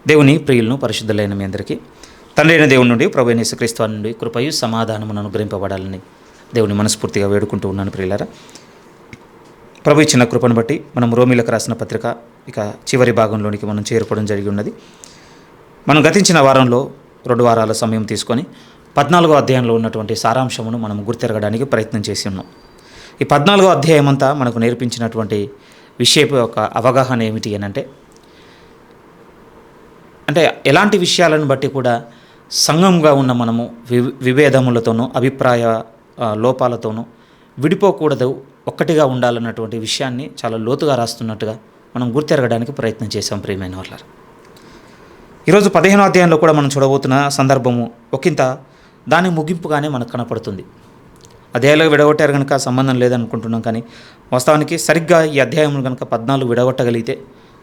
దేవుని ప్రియులను పరిశుద్ధులైన మీ అందరికీ తండ్రి అయిన దేవుని నుండి ప్రభు అయిన యేసుక్రీస్తు వారి నుండి కృపయు సమాధానమును అనుగ్రహింపబడాలని దేవుని మనస్ఫూర్తిగా వేడుకుంటూ ఉన్నాను. ప్రియులారా, ప్రభు ఇచ్చిన కృపను బట్టి మనం రోమీలకు రాసిన పత్రిక ఇక చివరి భాగంలోనికి మనం చేరుకోవడం జరిగి ఉన్నది. మనం గతించిన వారంలో 2 వారాల సమయం తీసుకొని 14వ అధ్యాయంలో ఉన్నటువంటి సారాంశమును మనం గుర్తెరగడానికి ప్రయత్నం చేసి ఉన్నాం. ఈ 14వ అధ్యాయం అంతా మనకు నేర్పించినటువంటి విషయపు యొక్క అవగాహన ఏమిటి అంటే ఎలాంటి విషయాలను బట్టి కూడా సంఘంగా ఉన్న మనము విభేదములతోనూ అభిప్రాయ లోపాలతోనూ విడిపోకూడదు, ఒక్కటిగా ఉండాలన్నటువంటి విషయాన్ని చాలా లోతుగా రాస్తున్నట్టుగా మనం గుర్తెరగడానికి ప్రయత్నం చేసాం. ప్రియమైన వాళ్ళారు, ఈరోజు 15వ అధ్యాయంలో కూడా మనం చూడబోతున్న సందర్భము ఒకంత దాని ముగింపుగానే మనకు కనపడుతుంది. అధ్యాయంలో విడగొట్టారు కనుక సంబంధం లేదనుకుంటున్నాం, కానీ వాస్తవానికి సరిగ్గా ఈ అధ్యాయం కనుక 14 విడగొట్టగలిగితే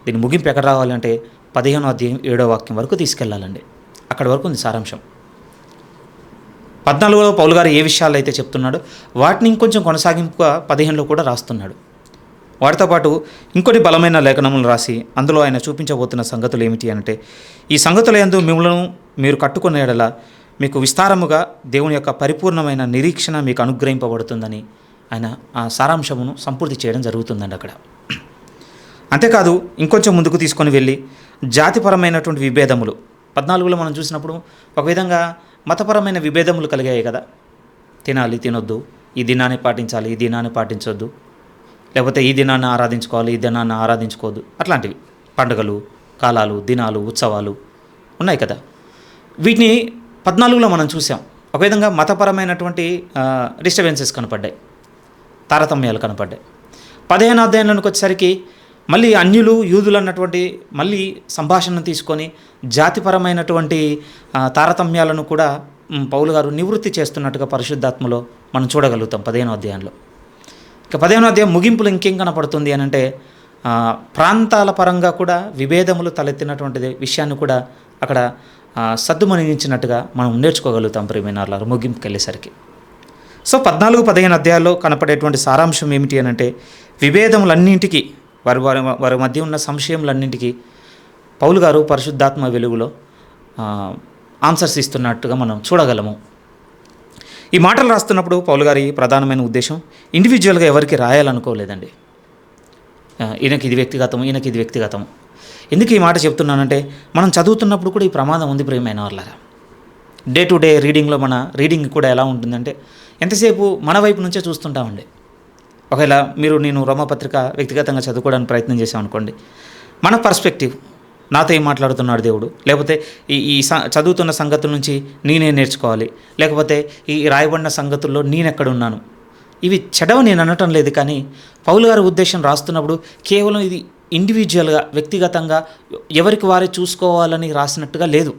దీని ముగింపు ఎక్కడ రావాలంటే 15వ అధ్యాయం 7వ వాక్యం వరకు తీసుకెళ్లాలండి. అక్కడి వరకు ఉంది సారాంశం. 14లో పౌలు గారు ఏ విషయాలు అయితే చెప్తున్నాడో వాటిని ఇంకొంచెం కొనసాగింపుగా 15లో కూడా రాస్తున్నాడు. వాటితో పాటు ఇంకొన్ని బలమైన లేఖనములు రాసి అందులో ఆయన చూపించబోతున్న సంగతులు ఏమిటి అంటే, ఈ సంగతుల యందు మిమ్మల్ని మీరు కట్టుకున్న యెడల మీకు విస్తారముగా దేవుని యొక్క పరిపూర్ణమైన నిరీక్షణ మీకు అనుగ్రహింపబడుతుందని ఆయన ఆ సారాంశమును సంపూర్తి చేయడం జరుగుతుందండి అక్కడ. అంతేకాదు ఇంకొంచెం ముందుకు తీసుకొని వెళ్ళి జాతిపరమైనటువంటి విభేదములు 14లో మనం చూసినప్పుడు ఒక విధంగా మతపరమైన విభేదములు కలిగాయి కదా. తినాలి, తినొద్దు, ఈ దినాన్ని పాటించాలి, ఈ దినాన్ని పాటించొద్దు, లేకపోతే ఈ దినాన్ని ఆరాధించుకోవాలి, ఈ దినాన్ని ఆరాధించుకోవద్దు, అట్లాంటివి పండుగలు, కాలాలు, దినాలు, ఉత్సవాలు ఉన్నాయి కదా. వీటిని 14లో మనం చూసాం. ఒక విధంగా మతపరమైనటువంటి డిస్టర్బెన్సెస్ కనపడ్డాయి, తారతమ్యాలు కనపడ్డాయి. 15వ అధ్యాయంలోకి వచ్చేసరికి మళ్ళీ అన్యులు యూదులు అన్నటువంటి మళ్ళీ సంభాషణను తీసుకొని జాతిపరమైనటువంటి తారతమ్యాలను కూడా పౌలు గారు నివృత్తి చేస్తున్నట్టుగా పరిశుద్ధాత్మలో మనం చూడగలుగుతాం 15వ అధ్యాయంలో. ఇక 15వ అధ్యాయం ముగింపులు ఇంకేం కనపడుతుంది అని అంటే, ప్రాంతాల పరంగా కూడా విభేదములు తలెత్తినటువంటి విషయాన్ని కూడా అక్కడ సద్దుమణించినట్టుగా మనం నేర్చుకోగలుగుతాం ప్రియమైన వాళ్ళారు ముగింపుకి వెళ్ళేసరికి. సో 14, 15 అధ్యాయాల్లో కనపడేటువంటి సారాంశం ఏమిటి అని అంటే, విభేదములన్నింటికీ వారి మధ్య ఉన్న సంశయములన్నింటికీ పౌలు గారు పరిశుద్ధాత్మ వెలుగులో ఆన్సర్స్ ఇస్తున్నట్టుగా మనం చూడగలము. ఈ మాటలు రాస్తున్నప్పుడు పౌలు గారి ప్రధానమైన ఉద్దేశం ఇండివిజువల్గా ఎవరికి రాయాలనుకోలేదండి. ఈయనకి ఇది వ్యక్తిగతం, ఈయనకి ఇది వ్యక్తిగతం. ఎందుకు ఈ మాట చెప్తున్నానంటే, మనం చదువుతున్నప్పుడు కూడా ఈ ప్రమాదం ఉంది ప్రియమైన వాళ్ళారా. డే టు డే రీడింగ్లో మన రీడింగ్ కూడా ఎలా ఉంటుందంటే, ఎంతసేపు మన వైపు నుంచే చూస్తుంటామండి. ఒకవేళ నేను రోమపత్రిక వ్యక్తిగతంగా చదువుకోవడానికి ప్రయత్నం చేసామనుకోండి, మన పర్స్పెక్టివ్, నాతో ఏం మాట్లాడుతున్నాడు దేవుడు, లేకపోతే ఈ చదువుతున్న సంగతుల నుంచి నేనే నేర్చుకోవాలి, లేకపోతే ఈ రాయబడిన సంగతుల్లో నేనెక్కడున్నాను, ఇవి చెడవ నేను అనటం లేదు. కానీ పౌలు గారి ఉద్దేశం రాస్తున్నప్పుడు కేవలం ఇది ఇండివిజువల్గా వ్యక్తిగతంగా ఎవరికి వారే చూసుకోవాలని రాసినట్టుగా లేదు.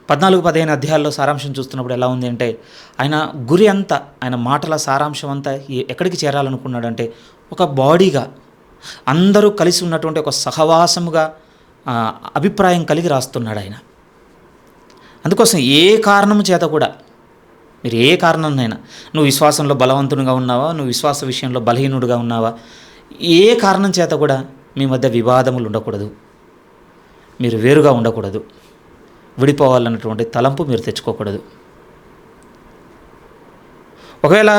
14, 15 అధ్యాయాల్లో సారాంశం చూస్తున్నప్పుడు ఎలా ఉంది అంటే, ఆయన గురి అంతా, ఆయన మాటల సారాంశం అంతా ఎక్కడికి చేరాలనుకున్నాడంటే, ఒక బాడీగా అందరూ కలిసి ఉన్నటువంటి ఒక సహవాసముగా అభిప్రాయం కలిగి రాస్తున్నాడు ఆయన. అందుకోసం ఏ కారణం చేత కూడా, మీరు ఏ కారణంనైనా, నువ్వు విశ్వాసంలో బలవంతునిగా ఉన్నావా, నువ్వు విశ్వాస విషయంలో బలహీనుడిగా ఉన్నావా, ఏ కారణం చేత కూడా మీ మధ్య వివాదములు ఉండకూడదు, మీరు వేరుగా ఉండకూడదు, విడిపోవాలన్నటువంటి తలంపు మీరు తెచ్చుకోకూడదు. ఒకవేళ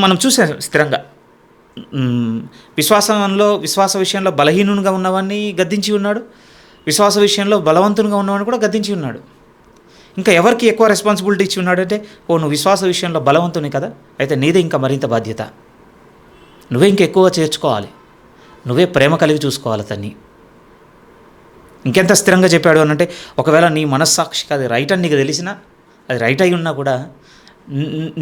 మనం చూసే స్థిరంగా విశ్వాస విషయంలో బలహీనునిగా ఉన్నవాడిని గద్దించి ఉన్నాడు, విశ్వాస విషయంలో బలవంతునిగా ఉన్నవాడిని కూడా గద్దించి ఉన్నాడు. ఇంకా ఎవరికి ఎక్కువ రెస్పాన్సిబిలిటీ ఇచ్చి ఉన్నాడంటే, నువ్వు విశ్వాస విషయంలో బలవంతుని కదా, అయితే నీదే ఇంకా మరింత బాధ్యత, నువ్వే ఇంకా ఎక్కువ చేర్చుకోవాలి, నువ్వే ప్రేమ కలిగి చూసుకోవాలి అతన్ని. ఇంకెంత స్థిరంగా చెప్పాడు అని అంటే, ఒకవేళ నీ మనస్సాక్షికి అది రైట్ అని నీకు తెలిసినా, అది రైట్ అయి ఉన్నా కూడా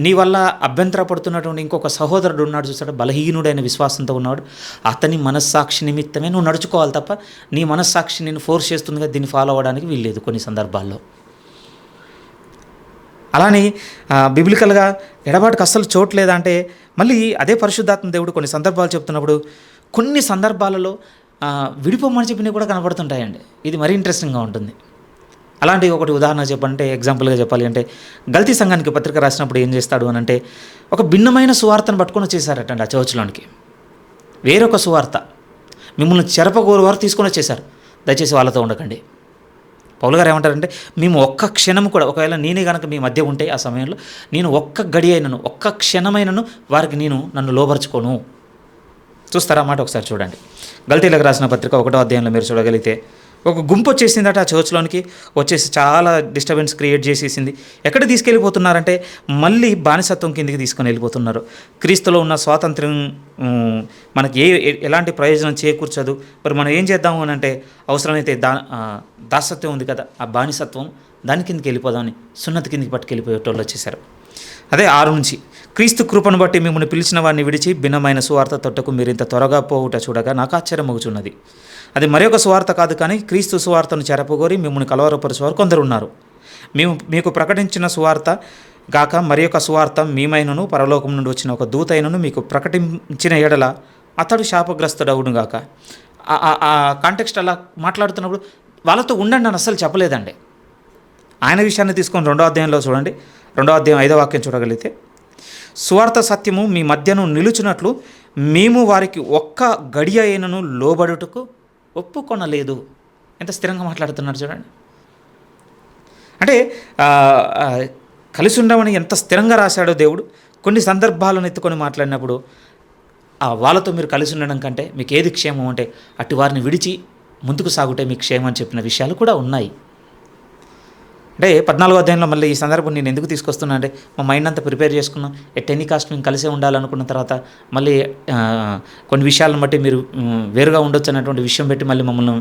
నీ వల్ల అభ్యంతరపడుతున్నటువంటి ఇంకొక సహోదరుడు ఉన్నాడు చూస్తాడు, బలహీనుడైన విశ్వాసంతో ఉన్నాడు, అతని మనస్సాక్షి నిమిత్తమే నువ్వు నడుచుకోవాలి తప్ప నీ మనస్సాక్షి నేను ఫోర్స్ చేస్తుందిగా దీన్ని ఫాలో అవ్వడానికి వీల్లేదు కొన్ని సందర్భాల్లో. అలానే బిబ్లికల్గా ఎడబాటుకు అస్సలు చోటు లేదంటే, మళ్ళీ అదే పరిశుద్ధాత్మ దేవుడు కొన్ని సందర్భాలు చెప్తున్నప్పుడు కొన్ని సందర్భాలలో విడిపోమని చెప్పినవి కూడా కనపడుతుంటాయండి. ఇది మరీ ఇంట్రెస్టింగ్గా ఉంటుంది. అలాంటి ఒకటి ఉదాహరణ చెప్పంటే, ఎగ్జాంపుల్గా చెప్పాలి అంటే, గల్తీ సంఘానికి పత్రిక రాసినప్పుడు ఏం చేస్తాడు అని అంటే, ఒక భిన్నమైన సువార్తను పట్టుకొని వచ్చేసారటండి ఆ చర్చ్లోనికి. వేరొక సువార్త, మిమ్మల్ని చెరపగోరు వారు తీసుకొని వచ్చేసారు. దయచేసి వాళ్ళతో ఉండకండి. పౌలు గారు ఏమంటారంటే, మేము ఒక్క క్షణం కూడా, ఒకవేళ నేనే కనుక మీ మధ్య ఉంటే ఆ సమయంలో నేను ఒక్క గడి అయినను, ఒక్క క్షణమైనను వారికి నన్ను లోబరుచుకోను. చూస్తారా మాట ఒకసారి చూడండి. గల్తీలకు రాసిన పత్రిక 1వ అధ్యాయంలో మీరు చూడగలిగితే, ఒక గుంపు వచ్చేసిందట ఆ చర్చ్లోనికి, వచ్చేసి చాలా డిస్టర్బెన్స్ క్రియేట్ చేసేసింది. ఎక్కడ తీసుకెళ్ళిపోతున్నారంటే మళ్ళీ బానిసత్వం కిందికి తీసుకొని వెళ్ళిపోతున్నారు. క్రీస్తులో ఉన్న స్వాతంత్ర్యం మనకి ఎలాంటి ప్రయోజనం చేకూర్చదు. మరి మనం ఏం చేద్దాము అని అంటే, అవసరమైతే దాసత్వం ఉంది కదా, ఆ బానిసత్వం, దాని కిందకి వెళ్ళిపోదామని సున్నతి కిందికి పట్టుకెళ్ళిపోయేటోళ్ళు వచ్చేసారు. అదే 6 నుంచి, క్రీస్తు కృపను బట్టి మిమ్మల్ని పిలిచిన వారిని విడిచి భిన్నమైన సువార్త తొట్టకు మీరు ఇంత త్వరగా పోవుట చూడగా నాకు ఆశ్చర్యమగుచున్నది. అది మరొక సువార్త కాదు, కానీ క్రీస్తు సువార్తను చెరపగోరి మిమ్మల్ని కలవరపరిచేవారు కొందరు ఉన్నారు. మీకు ప్రకటించిన సువార్త గాక మరియొక సువార్త మీమైనను పరలోకం నుండి వచ్చిన ఒక దూత అయినను మీకు ప్రకటించిన ఎడల అతడు శాపగ్రస్తుడవును గాక. ఆ కాంటెక్స్ట్ అలా మాట్లాడుతున్నప్పుడు వాళ్ళతో ఉండండి అని అస్సలు చెప్పలేదండి. ఆయన విషయాన్ని తీసుకొని 2వ అధ్యాయంలో చూడండి, 2వ అధ్యాయం 5వ వాక్యం చూడగలిగితే, సువార్త సత్యము మీ మధ్యను నిలుచున్నట్లు మేము వారికి ఒక్క గడియ అయినను లోబడుటకు ఒప్పుకొనలేదు. ఎంత స్థిరంగా మాట్లాడుతున్నారు చూడండి. అంటే కలిసి ఉండమని ఎంత స్థిరంగా రాశాడో దేవుడు. కొన్ని సందర్భాలను ఎత్తుకొని మాట్లాడినప్పుడు వాళ్ళతో మీరు కలిసి ఉండడం కంటే మీకు ఏది క్షేమం అంటే అటు వారిని విడిచి ముందుకు సాగుటే మీకు క్షేమం అని చెప్పిన విషయాలు కూడా ఉన్నాయి. అంటే 14వ అధ్యాయంలో మళ్ళీ ఈ సందర్భం నేను ఎందుకు తీసుకొస్తున్నా అంటే, మా మైండ్ అంతా ప్రిపేర్ చేసుకున్నాం, ఎట్ ఎనీ కాస్ట్ మేము కలిసే ఉండాలనుకున్న తర్వాత మళ్ళీ కొన్ని విషయాలను బట్టి మీరు వేరుగా ఉండొచ్చు అన్నటువంటి విషయం పెట్టి మళ్ళీ మమ్మల్ని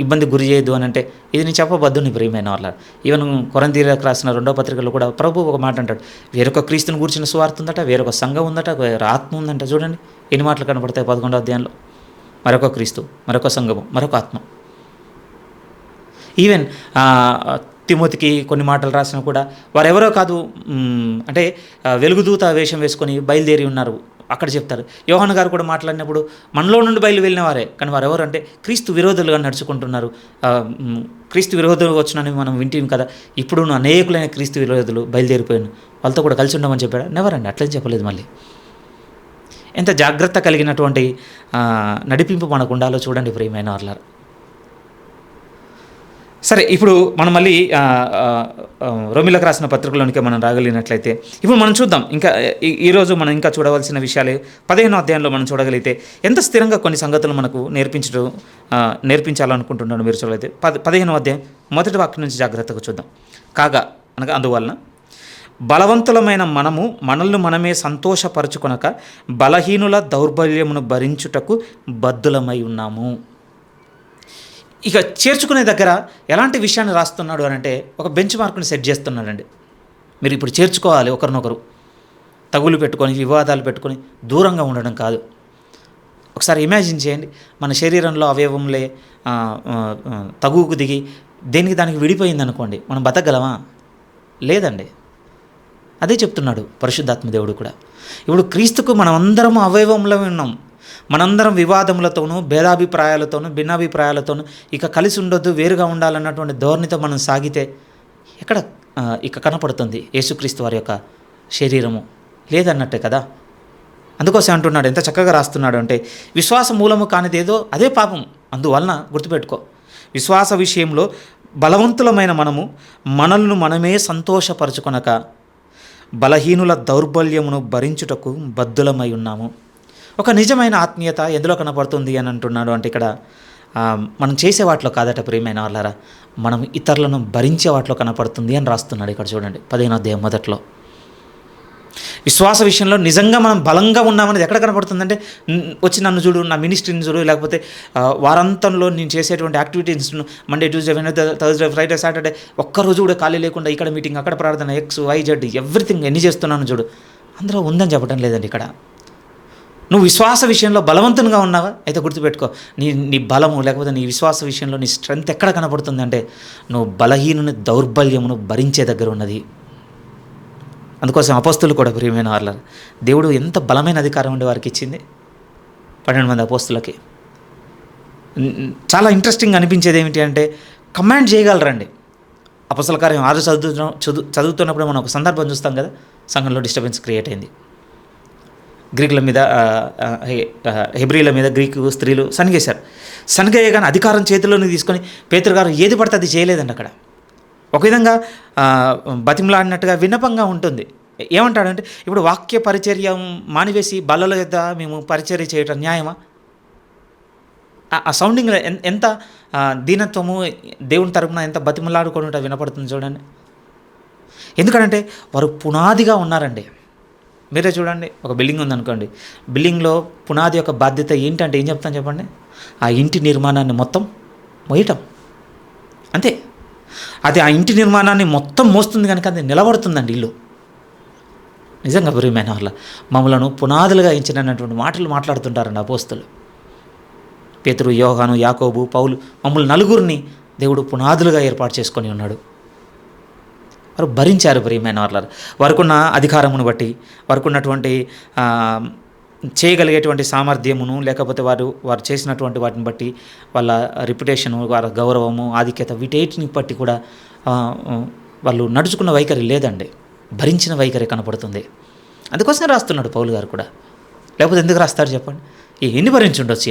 ఇబ్బంది గురి చేయొద్దు అని అంటే, ఇది నేను చెప్పబద్దు నీ ప్రియమైన వాళ్ళ. ఈవెన్ కొరింథీయులకు రాసిన 2వ పత్రికలో కూడా ప్రభు ఒక మాట అంటాడు, వేరొక క్రీస్తుని గూర్చిన సువార్త ఉందట, వేరొక సంఘం ఉందట, వేరే ఆత్మ ఉందంట. చూడండి ఎన్ని మాటలు కనపడతాయి 11వ అధ్యాయంలో. మరొక క్రీస్తు, మరొక సంఘము, మరొక ఆత్మ. ఈవెన్ తిమోతికి కొన్ని మాటలు రాసినా కూడా వారెవరో కాదు, అంటే వెలుగుదూత వేషం వేసుకొని బయలుదేరి ఉన్నారు అక్కడ చెప్తారు. యోహాను గారు కూడా మాట్లాడినప్పుడు మనలో నుండి బయలు వెళ్ళిన వారే, కానీ వారు ఎవరు అంటే క్రీస్తు విరోధులుగా నడుచుకుంటున్నారు. క్రీస్తు విరోధులు వచ్చినని మనం వింటాం కదా, ఇప్పుడు అనేకులైన క్రీస్తు విరోధులు బయలుదేరిపోయాను, వాళ్ళతో కూడా కలిసి ఉండమని చెప్పాడు. నెవరండి, అట్లేం చెప్పలేదు. మళ్ళీ ఎంత జాగ్రత్త కలిగినటువంటి నడిపింపు మనకు ఉండాలో చూడండి ప్రియమైన వాళ్ళారు. సరే, ఇప్పుడు మనం మళ్ళీ రోమిలకు రాసిన పత్రికలోనికి మనం రాగలిగినట్లయితే ఇప్పుడు మనం చూద్దాం. ఇంకా ఈరోజు మనం ఇంకా చూడవలసిన విషయాలు 15వ అధ్యాయంలో మనం చూడగలిగితే ఎంత స్థిరంగా కొన్ని సంగతులు మనకు నేర్పించాలనుకుంటున్నాను మీరు చూడగలిగితే 15వ అధ్యాయం 1వ వాక్యం నుంచి జాగ్రత్తగా చూద్దాం. కాగా అనగా అందువలన బలవంతులమైన మనల్ని మనమే సంతోషపరచుకొనక బలహీనుల దౌర్బల్యమును భరించుటకు బద్ధులమై ఉన్నాము. ఇక చేర్చుకునే దగ్గర ఎలాంటి విషయాన్ని రాస్తున్నాడు అని అంటే, ఒక బెంచ్ మార్క్ని సెట్ చేస్తున్నాడండి. మీరు ఇప్పుడు చేర్చుకోవాలి, ఒకరినొకరు తగులు పెట్టుకొని వివాదాలు పెట్టుకొని దూరంగా ఉండడం కాదు. ఒకసారి ఇమాజిన్ చేయండి, మన శరీరంలో అవయవంలే తగువుకు దిగి దేనికి దానికి విడిపోయింది అనుకోండి, మనం బతకగలమా? లేదండి. అదే చెప్తున్నాడు పరిశుద్ధాత్మ దేవుడు కూడా. ఇప్పుడు క్రీస్తుకు మనమందరం అవయవంలో ఉన్నాం. మనందరం వివాదములతోనూ భేదాభిప్రాయాలతోనూ భిన్నాభిప్రాయాలతోనూ ఇక కలిసి ఉండొద్దు, వేరుగా ఉండాలన్నటువంటి ధోరణితో మనం సాగితే ఎక్కడ ఇక కనపడుతుంది యేసుక్రీస్తు వారి యొక్క శరీరము? లేదన్నట్టే కదా. అందుకోసం అంటున్నాడు, ఎంత చక్కగా రాస్తున్నాడు అంటే, విశ్వాస మూలము కానిదేదో అదే పాపం. అందువలన గుర్తుపెట్టుకో, విశ్వాస విషయంలో బలవంతులమైన మనల్ని మనమే సంతోషపరచుకొనక బలహీనుల దౌర్బల్యమును భరించుటకు బద్ధులమై ఉన్నాము. ఒక నిజమైన ఆత్మీయత ఎందులో కనపడుతుంది అని అంటున్నాడు అంటే, ఇక్కడ మనం చేసే వాటిలో కాదట ప్రియమైన వాళ్ళారా, మనం ఇతరులను భరించే వాటిలో కనపడుతుంది అని రాస్తున్నాడు ఇక్కడ చూడండి 15వ అధ్యాయం మొదట్లో. విశ్వాస విషయంలో నిజంగా మనం బలంగా ఉన్నామనేది ఎక్కడ కనపడుతుందంటే, వచ్చి నన్ను చూడు, నా మినిస్ట్రీని చూడు, లేకపోతే వారాంతంలో నేను చేసేటువంటి యాక్టివిటీస్ను Monday, Tuesday, Wednesday, Thursday, Friday, Saturday ఒక్కరోజు కూడా ఖాళీ లేకుండా ఇక్కడ మీటింగ్, అక్కడ ప్రార్థన, XYZ ఎవ్రీథింగ్ ఎన్ని చేస్తున్నాను చూడు, అందులో ఉందని చెప్పడం లేదండి ఇక్కడ. నువ్వు విశ్వాస విషయంలో బలవంతునిగా ఉన్నావా? అయితే గుర్తుపెట్టుకో, నీ బలము లేకపోతే నీ విశ్వాస విషయంలో నీ స్ట్రెంగ్త్ ఎక్కడ కనపడుతుందంటే, నువ్వు బలహీనుని దౌర్బల్యమును భరించే దగ్గర ఉన్నది. అందుకోసం అపోస్తులు కూడా ప్రియమైన వాళ్ళ, దేవుడు ఎంత బలమైన అధికారం ఉండే వారికి ఇచ్చింది 12 మంది అపోస్తులకి. చాలా ఇంట్రెస్టింగ్ అనిపించేది ఏమిటి అంటే, కమాండ్ చేయగలరండి. అపోస్తల కార్యం 6 చదువుతున్నప్పుడు మనం ఒక సందర్భం చూస్తాం కదా, సంఘంలో డిస్టర్బెన్స్ క్రియేట్ అయింది. గ్రీకుల మీద హెబ్రీల మీద గ్రీకు స్త్రీలు సనిగేశారు. సనిగేయగానే అధికారం చేతిలోకి తీసుకొని పేతురు గారు ఏది పడితే అది చేయలేదండి. అక్కడ ఒక విధంగా బతిమలాడినట్టుగా విన్నపంగా ఉంటుంది. ఏమంటాడంటే, ఇప్పుడు వాక్య పరిచర్య మానివేసి బల్లల యొద్ద మేము పరిచర్య చేయటం న్యాయమా? ఆ సౌండింగ్ ఎంత దీనత్వము, దేవుని తరపున ఎంత బతిమలాడుకుంటూ వినపడుతుంది చూడండి. ఎందుకంటే వారు పునాదిగా ఉన్నారండి. మీరే చూడండి, ఒక బిల్డింగ్ ఉందనుకోండి, బిల్డింగ్లో పునాది యొక్క బాధ్యత ఏంటంటే ఏం చెప్తాను చెప్పండి? ఆ ఇంటి నిర్మాణాన్ని మొత్తం మోయటం, అంతే. అది ఆ ఇంటి నిర్మాణాన్ని మొత్తం మోస్తుంది కనుక అది నిలబడుతుందండి ఇల్లు. నిజంగా ప్రియమైన వాళ్ళ మమ్మలను పునాదులుగా ఎంచినటువంటి మాటలు మాట్లాడుతుంటారండి అపోస్తలు. పేతురు, యోహాను, యాకోబు, పౌలు, మమ్మల్ని నలుగురిని దేవుడు పునాదులుగా ఏర్పాటు చేసుకొని ఉన్నాడు. వారు భరించారు ప్రియమైన వాళ్ళ. వారికున్న అధికారమును బట్టి, వారికి ఉన్నటువంటి చేయగలిగేటువంటి సామర్థ్యమును, లేకపోతే వారు చేసినటువంటి వాటిని బట్టి వాళ్ళ రిప్యుటేషను, వారి గౌరవము, ఆధిక్యత, వీటేటిని బట్టి కూడా వాళ్ళు నడుచుకున్న వైఖరి లేదండి, భరించిన వైఖరి కనపడుతుంది. అందుకోసమే రాస్తున్నాడు పౌలు గారు కూడా. లేకపోతే ఎందుకు రాస్తాడు చెప్పండి? ఎన్ని భరించుండొచ్చు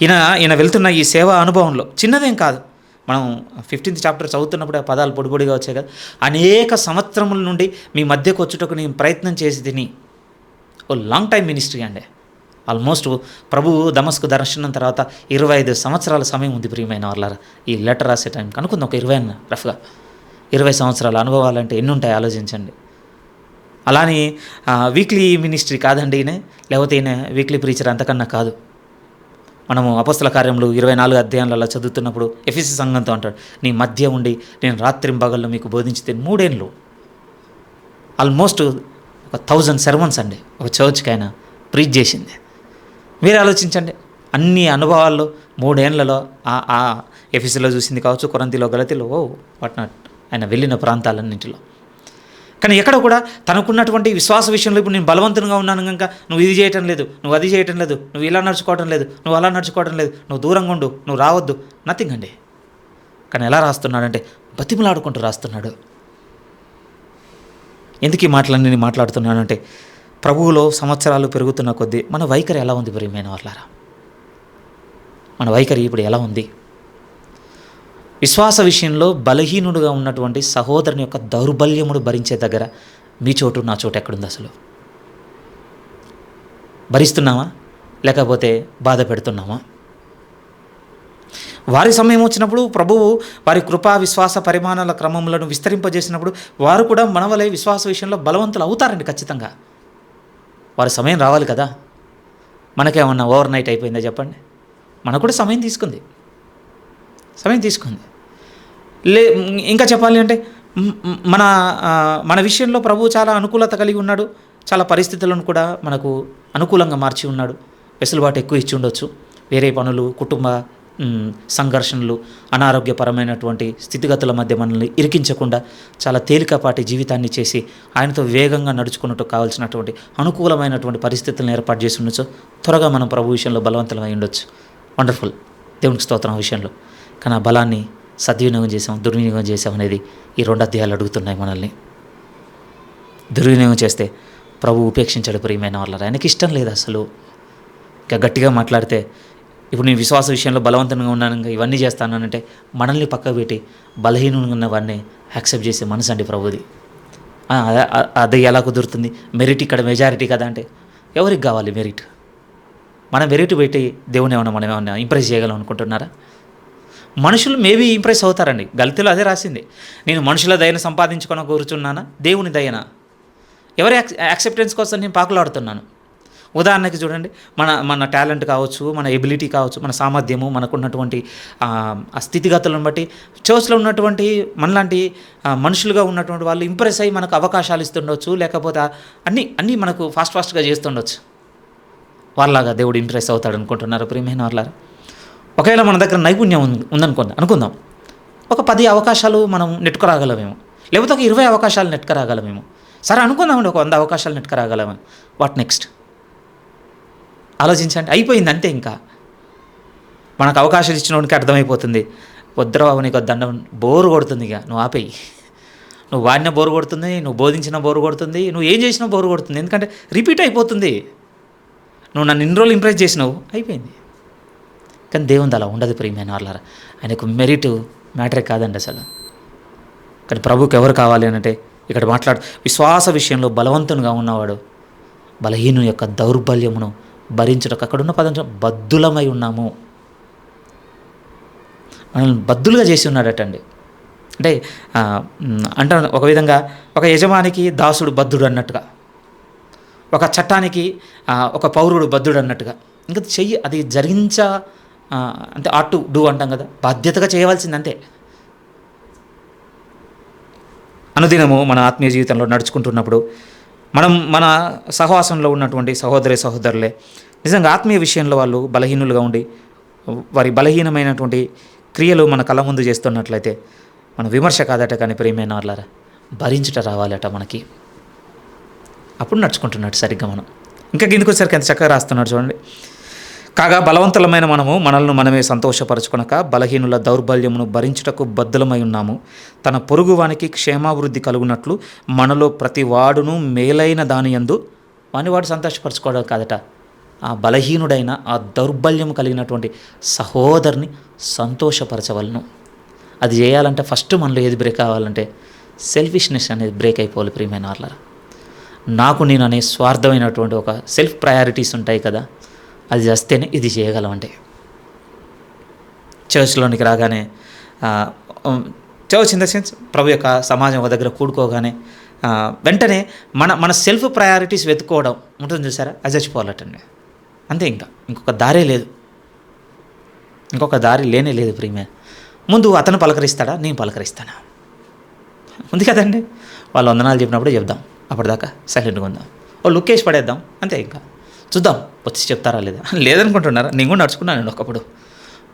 ఈయన వెళ్తున్న ఈ సేవా అనుభవంలో. చిన్నదేం కాదు. మనం 15th చాప్టర్ చదువుతున్నప్పుడు ఆ పదాలు పొడిపొడిగా వచ్చాయి కదా. అనేక సంవత్సరముల నుండి మీ మధ్యకు వచ్చుటకు నేను ప్రయత్నం చేసి తిని, ఓ లాంగ్ టైం మినిస్ట్రీ అండి. ఆల్మోస్ట్ ప్రభువు దమస్కు దర్శనం తర్వాత 25 సంవత్సరాల సమయం ఉంది ప్రియమైన వాళ్ళారా. ఈ లెటర్ రాసే టైం కనుక్కుంది ఒక 20 అన్న రఫ్గా. 20 సంవత్సరాల అనుభవాలంటే ఎన్ని ఉంటాయి ఆలోచించండి. అలానే వీక్లీ మినిస్ట్రీ కాదండి ఈయన, లేకపోతే ఈయన వీక్లీ ప్రీచర్ అంతకన్నా కాదు. మనము అపొస్తల కార్యములు 24 అధ్యాయాలలో చదువుతున్నప్పుడు ఎఫెసీ సంఘంతో అంటాడు, నీ మధ్య ఉండి నేను రాత్రింబగళ్ళు మీకు బోధించితే 3 ఏళ్ళు, ఆల్మోస్ట్ ఒక 1000 సెర్మన్స్ అండి ఒక చర్చ్కి ఆయన ప్రీచ్ చేసింది. మీరు ఆలోచించండి, అన్ని అనుభవాల్లో 3 ఏళ్లలో ఆ ఎఫెసీలో చూసింది కావచ్చు, కొరంతిలో, గలతీలో, వాట్నాట్ ఆయన వెళ్ళిన ప్రాంతాలన్నింటిలో. కానీ ఎక్కడ కూడా తనకున్నటువంటి విశ్వాస విషయంలో ఇప్పుడు నేను బలవంతంగా ఉన్నాను కనుక నువ్వు ఇది చేయటం లేదు, నువ్వు అది చేయటం లేదు, నువ్వు ఇలా నడుచుకోవటం లేదు, నువ్వు అలా నడుచుకోవటం లేదు, నువ్వు దూరంగా ఉండు, నువ్వు రావద్దు, నథింగ్ అండి. కానీ ఎలా రాస్తున్నాడంటే బతిమలాడుకుంటూ రాస్తున్నాడు. ఎందుకు ఈ మాటలన్నీ నేను మాట్లాడుతున్నానంటే, ప్రభువులో సంవత్సరాలు పెరుగుతున్న కొద్దీ మన వైఖరి ఎలా ఉంది ప్రియమైన వాళ్ళారా? మన వైఖరి ఇప్పుడు ఎలా ఉంది? విశ్వాస విషయంలో బలహీనుడుగా ఉన్నటువంటి సహోదరుని యొక్క దౌర్బల్యమును భరించే దగ్గర మీ చోటు నా చోటు ఎక్కడుంది? అసలు భరిస్తున్నామా లేకపోతే బాధ పెడుతున్నామా? వారి సమయం వచ్చినప్పుడు ప్రభువు వారి కృపా విశ్వాస పరిమాణాల క్రమములను విస్తరింపజేసినప్పుడు వారు కూడా మన వలె విశ్వాస విషయంలో బలవంతులు అవుతారండి ఖచ్చితంగా. వారి సమయం రావాలి కదా. మనకేమన్నా ఓవర్ నైట్ అయిపోయిందా చెప్పండి? మనకు కూడా సమయం తీసుకుంది. ఇంకా చెప్పాలి అంటే మన విషయంలో ప్రభువు చాలా అనుకూలత కలిగి ఉన్నాడు. చాలా పరిస్థితులను కూడా మనకు అనుకూలంగా మార్చి ఉన్నాడు. వెసులుబాటు ఎక్కువ ఇచ్చి ఉండొచ్చు. వేరే పనులు, కుటుంబ సంఘర్షణలు, అనారోగ్యపరమైనటువంటి స్థితిగతుల మధ్య మనల్ని ఇరికించకుండా చాలా తేలికపాటి జీవితాన్ని చేసి ఆయనతో వేగంగా నడుచుకున్నట్టు కావాల్సినటువంటి అనుకూలమైనటువంటి పరిస్థితులను ఏర్పాటు చేసి ఉండొచ్చు. త్వరగా మనం ప్రభు విషయంలో బలవంతమై ఉండొచ్చు. వండర్ఫుల్, దేవునికి స్తోత్రం. విషయంలో కానీ ఆ బలాన్ని సద్వినియోగం చేసాం, దుర్వినియోగం చేసాం అనేది ఈ 2 అధ్యాయాలు అడుగుతున్నాయి మనల్ని. దుర్వినియోగం చేస్తే ప్రభు ఉపేక్షించాడు ప్రియమైన వాళ్ళ. ఆయనకి ఇష్టం లేదు అసలు. ఇంకా గట్టిగా మాట్లాడితే, ఇప్పుడు నేను విశ్వాస విషయంలో బలవంతంగా ఉన్నాను, ఇవన్నీ చేస్తానంటే మనల్ని పక్కకు పెట్టి బలహీనంగా ఉన్నవన్నీ యాక్సెప్ట్ చేసే మనసు అండి ప్రభుది. అది ఎలా కుదురుతుంది? మెరిట్ ఇక్కడ మెజారిటీ కదా అంటే ఎవరికి కావాలి మెరిట్? మనం మెరిట్ పెట్టి దేవుని మనం ఏమన్నా ఇంప్రెస్ చేయగలం అనుకుంటున్నారా? మనుషులు మేబీ ఇంప్రెస్ అవుతారండి. గల్తీలో అదే రాసింది, నేను మనుషుల దయను సంపాదించుకొని కూర్చున్నానా దేవుని దయనా? ఎవరి యాక్సెప్టెన్స్ కోసం నేను పాకులాడుతున్నాను? ఉదాహరణకి చూడండి, మన టాలెంట్ కావచ్చు, మన ఎబిలిటీ కావచ్చు, మన సామర్థ్యము, మనకున్నటువంటి ఆ స్థితిగతులను బట్టి చర్చ్లో ఉన్నటువంటి మనలాంటి మనుషులుగా ఉన్నటువంటి వాళ్ళు ఇంప్రెస్ అయ్యి మనకు అవకాశాలు ఇస్తుండొచ్చు, లేకపోతే అన్నీ మనకు ఫాస్ట్గా చేస్తుండొచ్చు. వాళ్ళలాగా దేవుడు ఇంప్రెస్ అవుతాడు అనుకుంటున్నారు ప్రియమైన వాళ్ళారా? ఒకవేళ మన దగ్గర నైపుణ్యం అనుకుందాం, ఒక 10 అవకాశాలు మనం నెట్టుకురాగలమేమో, లేకపోతే ఒక 20 అవకాశాలు నెట్టుకురాగలమేమో. సరే అనుకుందామండి, ఒక 100 అవకాశాలు నెట్టుకురాగలమని. What next? ఆలోచించండి. అయిపోయింది అంతే. ఇంకా మనకు అవకాశాలు ఇచ్చినోడికి అర్థమైపోతుంది, వద్దురావు నీకు దండం, బోరు కొడుతుంది, ఇక నువ్వు ఆపేయి, నువ్వు వాడినా బోరు కొడుతుంది, నువ్వు బోధించినా బోరు కొడుతుంది, నువ్వు ఏం చేసినా బోరు కొడుతుంది. ఎందుకంటే రిపీట్ అయిపోతుంది. నువ్వు నన్ను ఇన్ని రోజులు ఇంప్రెస్ చేసినావు, అయిపోయింది. కానీ దేవునిది అలా ఉండదు ప్రియమైన వాళ్ళారా. ఆయనకు మెరిట్ మ్యాటరే కాదండి అసలు. కానీ ప్రభువుకి ఎవరు కావాలి అంటే ఇక్కడ విశ్వాస విషయంలో బలవంతునిగా ఉన్నవాడు బలహీను యొక్క దౌర్బల్యమును భరించుటకు, అక్కడున్న పదం బద్దులమై ఉన్నాము, మనల్ని బద్దులుగా చేసి ఉన్నాడటండి. అంటే అంటారు ఒక విధంగా, ఒక యజమానికి దాసుడు బద్ధుడు అన్నట్టుగా, ఒక చట్టానికి ఒక పౌరుడు బద్ధుడు అన్నట్టుగా. ఇంకా చెయ్యి అది అంటే ఆట్ టు డూ అంటాం కదా, బాధ్యతగా చేయవలసింది అంతే. అనుదినము మన ఆత్మీయ జీవితంలో నడుచుకుంటున్నప్పుడు మన సహవాసంలో ఉన్నటువంటి సహోదరులే నిజంగా ఆత్మీయ విషయంలో వాళ్ళు బలహీనులుగా ఉండి వారి బలహీనమైనటువంటి క్రియలు మన కళ్ళ ముందు చేస్తున్నట్లయితే మన విమర్శ కాదట, కానీ ప్రియమైన వాళ్ళారా భరించుట రావాలట మనకి. అప్పుడు నడుచుకుంటున్నట్టు సరిగ్గా మనం. ఇంకా కిందకు వచ్చేసరికి ఎంత చక్కగా రాస్తున్నాడు చూడండి. కాగా బలవంతులమైన మనల్ని మనమే సంతోషపరచుకొనక బలహీనుల దౌర్బల్యమును భరించుటకు బద్ధులమై ఉన్నాము. తన పొరుగువానికి క్షేమాభివృద్ధి కలుగునట్లు మనలో ప్రతి వాడును మేలైన దాని యందు వాడు సంతోషపరచుకోవడం కాదట, ఆ బలహీనుడైన ఆ దౌర్బల్యం కలిగినటువంటి సహోదరుని సంతోషపరచవలను. అది చేయాలంటే ఫస్ట్ మనలో ఏది బ్రేక్ అవ్వాలంటే సెల్ఫిష్నెస్ అనేది బ్రేక్ అయిపోవాలి ప్రియమైన వాళ్ళారా. నాకు నేను అనే స్వార్థమైనటువంటి ఒక సెల్ఫ్ ప్రయారిటీస్ ఉంటాయి కదా, అది చేస్తేనే ఇది చేయగలమంటే. చర్చ్లోనికి రాగానే చర్చ్ ఇన్ ద సెన్స్ ప్రభు యొక్క సమాజం ఒక దగ్గర కూడుకోగానే వెంటనే మన సెల్ఫ్ ప్రయారిటీస్ వెతుక్కోవడం ఉంటుంది చూసారా, అది చచ్చిపోవాలటండి. అంతే, ఇంకొక దారే లేదు, ఇంకొక దారి లేనే లేదు ప్రియమే. ముందు అతను పలకరిస్తాడా, నేను పలకరిస్తానా, ఉంది కదండి. వాళ్ళు వందనాలు చెప్పినప్పుడు చెప్దాం, అప్పటిదాకా సైలెంట్గా ఉందాం, ఓ లుక్ వేసి పడేద్దాం అంతే. ఇంకా చూద్దాం వచ్చి చెప్తారా లేదా, లేదనుకుంటున్నారా. నేను కూడా నడుచుకున్నాను ఒకప్పుడు,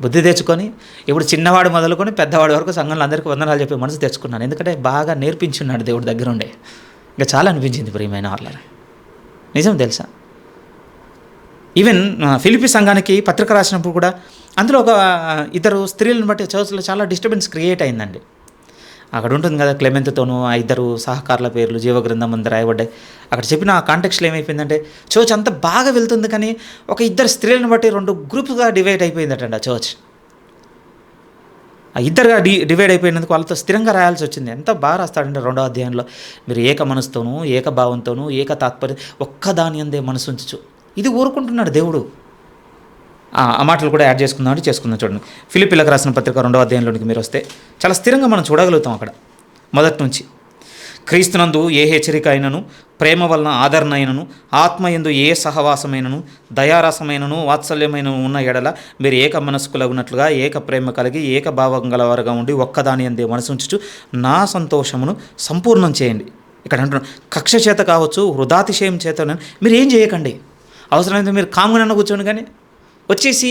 బుద్ధి తెచ్చుకొని ఇప్పుడు చిన్నవాడు మొదలుకొని పెద్దవాడి వరకు సంఘంలో అందరికీ వందనాలు చెప్పే మనసు తెచ్చుకున్నాను. ఎందుకంటే బాగా నేర్పించున్నాడు దేవుడి దగ్గర ఉండే. ఇంకా చాలా అనిపించింది ప్రియమైన వాళ్ళని, నిజం తెలుసా. ఈవెన్ ఫిలిప్పీ సంఘానికి పత్రిక రాసినప్పుడు కూడా అందులో ఒక ఇద్దరు స్త్రీలను బట్టి చర్చ్లో చాలా డిస్టర్బెన్స్ క్రియేట్ అయిందండి. అక్కడ ఉంటుంది కదా, క్లెమెంత్తోనూ ఆ ఇద్దరు సహకారుల పేర్లు జీవగ్రంథం ముందు రాయబడ్డాయి. అక్కడ చెప్పిన ఆ కాంటెక్స్లో ఏమైపోయిందంటే చర్చ్ అంతా బాగా వెళ్తుంది, కానీ ఒక ఇద్దరు స్త్రీలను బట్టి 2 గ్రూప్స్గా డివైడ్ అయిపోయిందటండి ఆ చర్చ్. ఆ ఇద్దరుగా డివైడ్ అయిపోయినందుకు వాళ్ళతో స్థిరంగా రాయాల్సి వచ్చింది. ఎంత బాగా రాస్తాడంటే 2వ అధ్యాయంలో, మీరు ఏక మనసుతోనూ ఏక భావంతోనూ ఏక తాత్పర్యం ఒక్కదాని అందే మనసు ఉంచు. ఇది ఊరుకుంటున్నాడు దేవుడు. ఆ మాటలు కూడా యాడ్ చేసుకుందాం చూడండి. ఫిలిప్పీలకు రాసిన పత్రిక 2వ అధ్యాయంలోనికి మీరు వస్తే చాలా స్థిరంగా మనం చూడగలుగుతాం. అక్కడ మొదటి నుంచి క్రీస్తునందు ఏ హెచ్చరిక అయినను, ప్రేమ వలన ఆదరణ అయినను, ఆత్మయందు ఏ సహవాసమైనను, దయారసమైనను, వాత్సల్యమైనను ఉన్న ఎడల మీరు ఏక మనస్కులగునట్లుగా ఏక ప్రేమ కలిగి ఏక భావం గలవారుగా ఉండి ఒక్కదాని అందే మనసు ఉంచుచు నా సంతోషమును సంపూర్ణం చేయండి. ఇక్కడ అంటున్నాను, కక్ష చేత కావచ్చు, వృధాతిశయం చేత మీరు ఏం చేయకండి. అవసరమైతే మీరు కాముగా కూర్చోండి, కానీ వచ్చేసి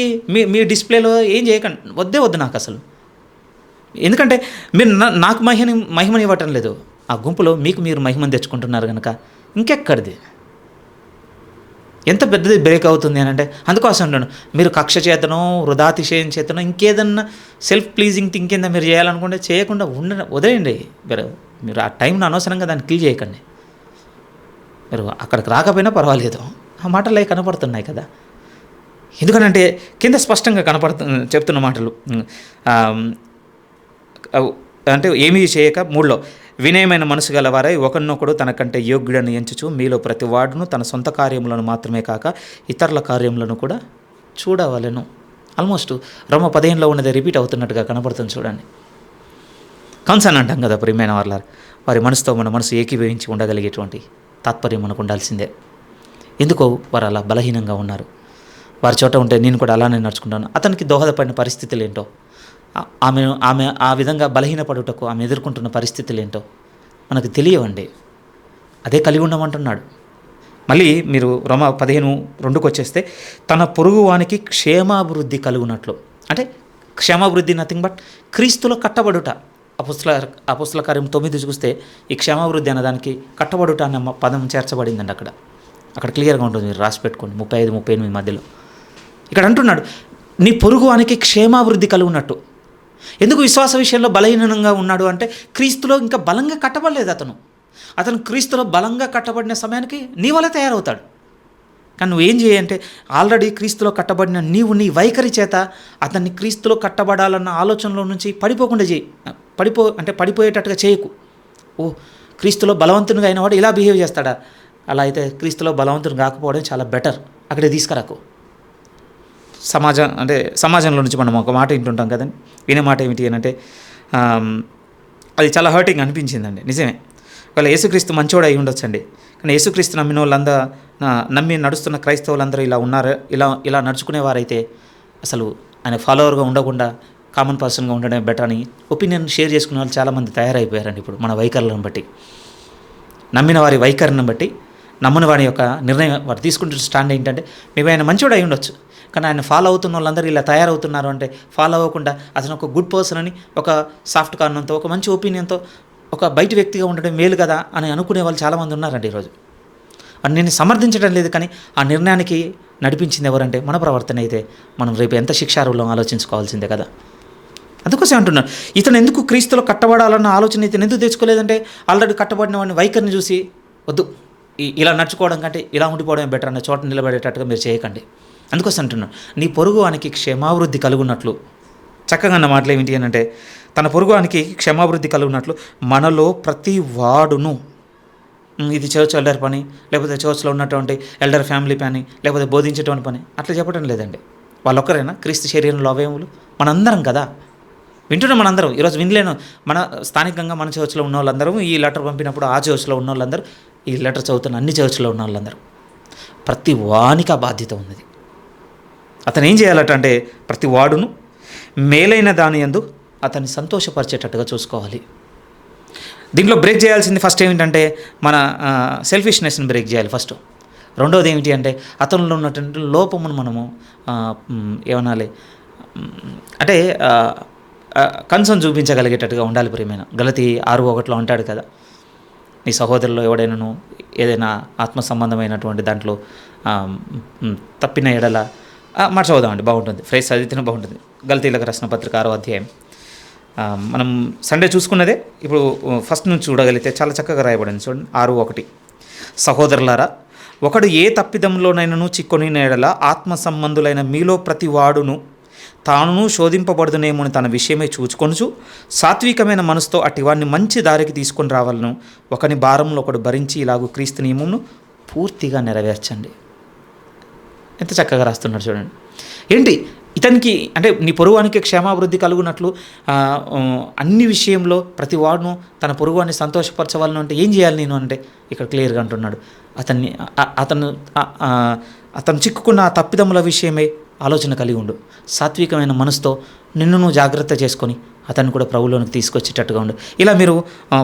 మీ డిస్ప్లేలో ఏం చేయకండి. వద్దు నాకు అసలు. ఎందుకంటే మీరు నాకు మహిమని ఇవ్వటం లేదు, ఆ గుంపులో మీకు మీరు మహిమని తెచ్చుకుంటున్నారు కనుక ఇంకెక్కడిది, ఎంత పెద్దది బ్రేక్ అవుతుంది అని అంటే. అందుకోసం అంటాను, మీరు కక్ష చేతనో వృధాతిశయం చేతనో ఇంకేదన్నా సెల్ఫ్ ప్లీజింగ్ థింక్ కింద మీరు చేయాలనుకుంటే చేయకుండా వదిలేయండి. మీరు ఆ టైంను అనవసరంగా దాన్ని కిల్ చేయకండి. మీరు అక్కడికి రాకపోయినా పర్వాలేదు, ఆ మాటలు అవి కనపడుతున్నాయి కదా. ఎందుకనంటే కింద స్పష్టంగా చెప్తున్న మాటలు అంటే ఏమీ చేయక 3లో వినయమైన మనసు గలవారై ఒకరినొకడు తనకంటే యోగ్యుడని ఎంచుచు మీలో ప్రతి వాడును తన సొంత కార్యములను మాత్రమే కాక ఇతరుల కార్యములను కూడా చూడవలెను. ఆల్మోస్ట్ రోమా 15లో ఉన్నది రిపీట్ అవుతున్నట్టుగా కనపడుతుంది చూడండి. కన్సర్న్ అంటాం కదా ప్రియమైన వారి మనసుతో మన మనసు ఏకీభవించి ఉండగలిగేటువంటి తాత్పర్యం మనకు ఉండాల్సిందే. ఎందుకో వారు అలా బలహీనంగా ఉన్నారు. వారి చోట ఉంటే నేను కూడా అలానే నడుచుకుంటాను. అతనికి దోహదపడిన పరిస్థితులు ఏంటో, ఆమె ఆ విధంగా బలహీనపడుటకు ఆమె ఎదుర్కొంటున్న పరిస్థితులు ఏంటో మనకు తెలియవండి. అదే కలిగి ఉండమంటున్నాడు. మళ్ళీ మీరు రోమా 15:2 వచ్చేస్తే తన పొరుగువానికి క్షేమాభివృద్ధి కలుగునట్లు, అంటే క్షేమాభివృద్ధి నథింగ్ బట్ క్రీస్తులో కట్టబడుట. అపోస్తల కార్యం 9 చూస్తే ఈ క్షేమాభివృద్ధి అన్నదానికి కట్టబడుట అన్న పదం చేర్చబడిందండి. అక్కడ క్లియర్గా ఉంటుంది, మీరు రాసి పెట్టుకోండి 35-38 మధ్యలో. ఇక్కడ అంటున్నాడు, నీ పొరుగువానికి క్షేమాభివృద్ధి కలుగునట్టు. ఎందుకు విశ్వాస విషయంలో బలహీనంగా ఉన్నాడు అంటే క్రీస్తులో ఇంకా బలంగా కట్టబడలేదు అతను క్రీస్తులో బలంగా కట్టబడిన సమయానికి నీ వల్ల తయారవుతాడు. కానీ నువ్వేం చేయంటే ఆల్రెడీ క్రీస్తులో కట్టబడిన నీవు నీ వైఖరి చేత అతన్ని క్రీస్తులో కట్టబడాలన్న ఆలోచనలో నుంచి పడిపోకుండా చేయి. పడిపోయేటట్టుగా చేయకు. ఓ క్రీస్తులో బలవంతునిగా అయినవాడు ఇలా బిహేవ్ చేస్తాడా, అలా అయితే క్రీస్తులో బలవంతుని కాకపోవడం చాలా బెటర్, అక్కడే తీసుకురాకు. సమాజంలో నుంచి మనం ఒక మాట వింటుంటాం కదండి. వినే మాట ఏమిటి అని అంటే అది చాలా హర్టింగ్ అనిపించిందండి. నిజమే, వాళ్ళ యేసుక్రీస్తు మంచోడు అయి ఉండొచ్చండి. కానీ యేసుక్రీస్తు నమ్మిన వాళ్ళందరూ నమ్మి నడుస్తున్న క్రైస్తవులందరూ ఇలా ఉన్నారు, ఇలా నడుచుకునేవారైతే అసలు ఆయన ఫాలోవర్గా ఉండకుండా కామన్ పర్సన్గా ఉండడమే బెటర్ అని ఒపీనియన్ షేర్ చేసుకునే వాళ్ళు చాలామంది తయారైపోయారండి. ఇప్పుడు మన వైఖరులను బట్టి, నమ్మిన వారి వైఖరిని బట్టి, నమ్మని వారి యొక్క నిర్ణయం వారు తీసుకుంటున్న స్టాండ్ ఏంటంటే మేము ఆయన మంచోడు అయి ఉండొచ్చు, కానీ ఆయన ఫాలో అవుతున్న వాళ్ళందరూ ఇలా తయారవుతున్నారు అంటే ఫాలో అవ్వకుండా అతను ఒక గుడ్ పర్సన్ అని ఒక సాఫ్ట్ కారణంతో, ఒక మంచి ఒపీనియన్తో, ఒక బయట వ్యక్తిగా ఉండడం మేలు కదా అని అనుకునే వాళ్ళు చాలామంది ఉన్నారండి ఈరోజు. నేను సమర్థించడం లేదు, కానీ ఆ నిర్ణయానికి నడిపించింది ఎవరంటే మన ప్రవర్తన అయితే మనం రేపు ఎంత శిక్షార్హులం ఆలోచించుకోవాల్సిందే కదా. అందుకోసం అంటున్నాను, ఇతను ఎందుకు క్రీస్తులో కట్టబడాలన్న ఆలోచన ఇతను ఎందుకు తెచ్చుకోలేదంటే ఆల్రెడీ కట్టబడిన వాడిని వైఖరిని చూసి వద్దు, ఇలా నడుచుకోవడం కంటే ఇలా ఉండిపోవడం బెటర్ అన్న చోట నిలబడేటట్టుగా మీరు చేయకండి. అందుకోసం అంటున్నాను, నీ పొరుగువానికి క్షేమాభివృద్ధి కలుగున్నట్లు, చక్కగా అన్న మాటలు ఏమిటి అని అంటే తన పొరుగువానికి క్షేమాభివృద్ధి కలుగున్నట్లు మనలో ప్రతి వాడును, ఇది చర్చ్ ఎల్డర్ పని, లేకపోతే చర్చ్లో ఉన్నటువంటి ఎల్డర్ ఫ్యామిలీ పని, లేకపోతే బోధించేటువంటి పని అట్లా చెప్పడం లేదండి. వాళ్ళొక్కరైనా క్రీస్తు శరీరంలో అవయములు మనందరం కదా. వింటున్నాం మనందరం. ఈరోజు వినలేను, మన స్థానికంగా మన చర్చ్లో ఉన్న వాళ్ళందరూ ఈ లెటర్ పంపినప్పుడు ఆ చర్చ్లో ఉన్న వాళ్ళందరూ, ఈ లెటర్ చదువుతున్న అన్ని చర్చ్లో ఉన్న వాళ్ళందరూ, ప్రతి వానికి ఆ బాధ్యత ఉన్నది. అతను ఏం చేయాలట అంటే ప్రతి వాడును మేలైన దాని యందు అతన్ని సంతోషపరిచేటట్టుగా చూసుకోవాలి. దీంట్లో బ్రేక్ చేయాల్సింది ఫస్ట్ ఏమిటంటే మన సెల్ఫిష్నెస్ని బ్రేక్ చేయాలి ఫస్ట్. రెండవది ఏమిటి అంటే అతనిలో ఉన్నటువంటి లోపమును మనము ఏమనాలి అంటే కన్సర్న్ చూపించగలిగేటట్టుగా ఉండాలి. ప్రియమైన గలతీ 6:1 అంటాడు కదా, నీ సహోదరులో ఎవడైనాను ఏదైనా ఆత్మ సంబంధమైనటువంటి దాంట్లో తప్పిన ఎడల మాట చదువుదామండి, బాగుంటుంది. ఫ్రేజ్ చదివితేనే బాగుంటుంది. గలతీలకు రాసిన పత్రిక 6వ అధ్యాయం మనం సండే చూసుకున్నదే ఇప్పుడు ఫస్ట్ నుంచి చూడగలిగితే చాలా చక్కగా రాయబడింది. చూడండి 6:1, సహోదరులారా, ఒకడు ఏ తప్పిదంలోనైనాను చిక్కొని ఎడల ఆత్మ సంబంధులైన మీలో ప్రతి వాడును తానును శోధింపబడుదునేమో అని తన విషయమే చూచుకొనుచు సాత్వికమైన మనసుతో అటివాడిని మంచి దారికి తీసుకొని రావాలను. ఒకని భారంలో ఒకడు భరించి ఇలాగూ క్రీస్తు నియమమును పూర్తిగా నెరవేర్చండి. ఎంత చక్కగా రాస్తున్నాడు చూడండి. ఏంటి ఇతనికి అంటే నీ పొరుగువానికి క్షేమాభివృద్ధి కలుగునట్లు అన్ని విషయంలో ప్రతి వాడును తన పొరుగువాన్ని సంతోషపరచవాలను అంటే ఏం చేయాలి నేను అంటే ఇక్కడ క్లియర్గా అంటున్నాడు. అతను చిక్కుకున్న ఆ తప్పిదముల విషయమే ఆలోచన కలిగి ఉండు. సాత్వికమైన మనసుతో నిన్ను నువ్వు జాగ్రత్త చేసుకొని అతన్ని కూడా ప్రభువులోనికి తీసుకొచ్చేటట్టుగా ఉండు. ఇలా మీరు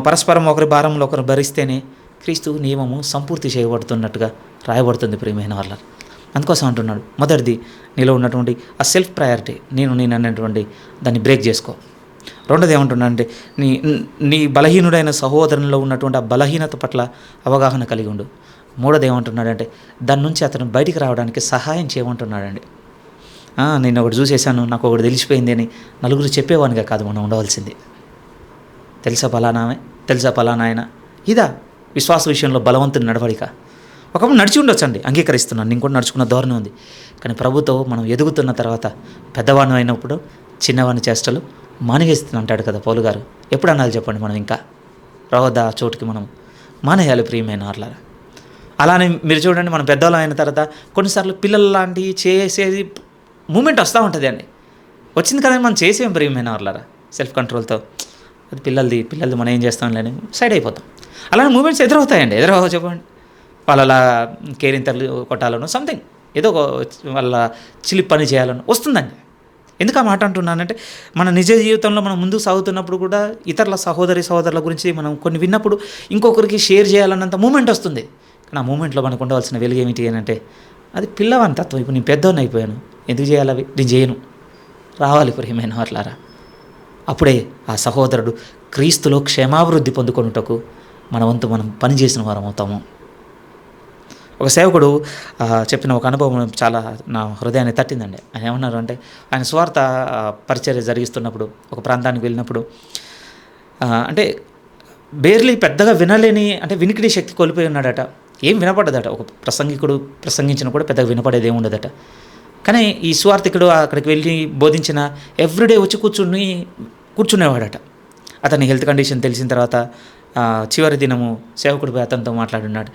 పరస్పరం ఒకరి భారంలో ఒకరు భరిస్తేనే క్రీస్తు నియమము సంపూర్తి చేయబడుతున్నట్టుగా రాయబడుతుంది ప్రియమైన వాళ్ళ. అందుకోసం అంటున్నాడు, మొదటిది నీలో ఉన్నటువంటి ఆ సెల్ఫ్ ప్రయారిటీ, నేను అనేటువంటి దాన్ని బ్రేక్ చేసుకో. రెండోది ఏమంటున్నాడంటే నీ బలహీనుడైన సహోదరునిలో ఉన్నటువంటి ఆ బలహీనత పట్ల అవగాహన కలిగి ఉండు. మూడోది ఏమంటున్నాడంటే దాని నుంచి అతను బయటికి రావడానికి సహాయం చేయమంటున్నాడండి. నేను ఒకటి చూసేసాను, నాకు ఒకటి తెలిసిపోయింది అని నలుగురు చెప్పేవానిగా కాదు మనం ఉండవలసింది. తెలుసా పలానా ఆయన, ఇదా విశ్వాస విషయంలో బలవంతుని నడవడిక. ఒకప్పుడు నడిచి ఉండొచ్చండి, అంగీకరిస్తున్నాను, నేను కూడా నడుచుకున్న ధోరణి ఉంది. కానీ ప్రభుతో మనం ఎదుగుతున్న తర్వాత పెద్దవాడిని అయినప్పుడు చిన్నవాడిని చేష్టలు మానేస్తుంది అంటాడు కదా పౌలు గారు. ఎప్పుడు అనాలి చెప్పండి, మనం ఇంకా రావద్దా ఆ చోటుకి మనం మానేయాలి ప్రియమైన వాళ్ళ. అలానే మీరు చూడండి, మనం పెద్దవాళ్ళం అయిన తర్వాత కొన్నిసార్లు పిల్లల లాంటివి చేసేది మూమెంట్ వస్తూ ఉంటుంది అండి. వచ్చింది కదా మనం చేసేం ప్రియమైన వాళ్ళరా, సెల్ఫ్ కంట్రోల్తో అది పిల్లలది మనం ఏం చేస్తాం లేని సైడ్ అయిపోతాం. అలానే మూమెంట్స్ ఎదురవుతాయండి, చెప్పండి. వాళ్ళ కేరింతలు కొట్టాలను సంథింగ్ ఏదో ఒక వాళ్ళ చిలిపి పని చేయాలని వస్తుందండి. ఎందుకు ఆ మాట అంటున్నానంటే మన నిజ జీవితంలో మనం ముందుకు సాగుతున్నప్పుడు కూడా ఇతరుల సహోదరుల గురించి మనం కొన్ని విన్నప్పుడు ఇంకొకరికి షేర్ చేయాలన్నంత మూమెంట్ వస్తుంది. కానీ ఆ మూమెంట్లో మనకు ఉండవలసిన వెలుగు ఏమిటి అని అంటే అది పిల్లవాని తత్వం. ఇప్పుడు నేను పెద్దవాడిని అయిపోయాను, ఎందుకు చేయాలి అవి, నేను చేయను. రావాలి ప్రియమైన వాళ్ళారా. అప్పుడే ఆ సహోదరుడు క్రీస్తులో క్షేమాభివృద్ధి పొందుకొనుటకు మన వంతు మనం పనిచేసిన వారం అవుతాము. ఒక సేవకుడు చెప్పిన ఒక అనుభవం చాలా నా హృదయాన్ని తట్టిందండి. ఆయన ఏమన్నారు అంటే, ఆయన స్వార్థ పరిచర్య జరిగిస్తున్నప్పుడు ఒక ప్రాంతానికి వెళ్ళినప్పుడు అంటే బేర్లీ పెద్దగా వినలేని, అంటే వినికిడి శక్తి కోల్పోయి ఉన్నాడట. ఏం వినపడదట. ఒక ప్రసంగికుడు ప్రసంగించిన కూడా పెద్దగా వినపడేది ఏమి ఉండదట. కానీ ఈ స్వార్థికుడు అక్కడికి వెళ్ళి బోధించిన ఎవ్రీడే వచ్చి కూర్చునేవాడట. అతని హెల్త్ కండిషన్ తెలిసిన తర్వాత చివరి దినము సేవకుడిపై అతనితో మాట్లాడున్నాడు.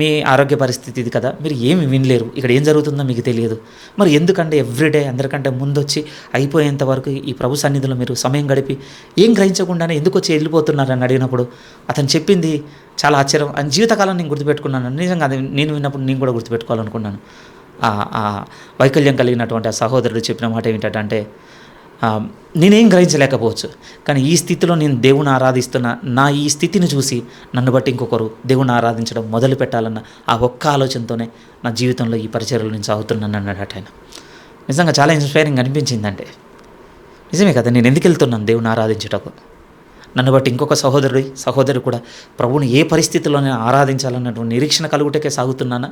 మీ ఆరోగ్య పరిస్థితి ఇది కదా, మీరు ఏమి వినలేరు, ఇక్కడ ఏం జరుగుతుందో మీకు తెలియదు, మరి ఎందుకంటే ఎవ్రీడే అందరికంటే ముందొచ్చి అయిపోయేంత వరకు ఈ ప్రభు సన్నిధిలో మీరు సమయం గడిపి ఏం గ్రహించకుండానే ఎందుకు వచ్చి వెళ్ళిపోతున్నారని అడిగినప్పుడు అతను చెప్పింది చాలా ఆశ్చర్యం. ఆయన జీవితకాలం నేను గుర్తుపెట్టుకున్నాను. నిజంగా అది నేను విన్నప్పుడు నేను కూడా గుర్తుపెట్టుకోవాలనుకున్నాను. ఆ వైకల్యం కలిగినటువంటి ఆ సహోదరుడు చెప్పిన మాట ఏమిటంటే, నేనేం గ్రహించలేకపోవచ్చు, కానీ ఈ స్థితిలో నేను దేవుని ఆరాధిస్తున్న నా ఈ స్థితిని చూసి నన్ను బట్టి ఇంకొకరు దేవుని ఆరాధించడం మొదలు పెట్టాలన్న ఆ ఒక్క ఆలోచనతోనే నా జీవితంలో ఈ పరిచర్యలు నేను సాగుతున్నాను అన్నాడట ఆయన. నిజంగా చాలా ఇన్స్పైరింగ్ అనిపించిందంటే, నిజమే కదా, నేను ఎందుకు వెళ్తున్నాను దేవుని ఆరాధించటకు, నన్ను బట్టి ఇంకొక సహోదరు కూడా ప్రభువుని ఏ పరిస్థితుల్లోనే ఆరాధించాలన్నటువంటి నిరీక్షణ కలుగుటకే సాగుతున్నానా,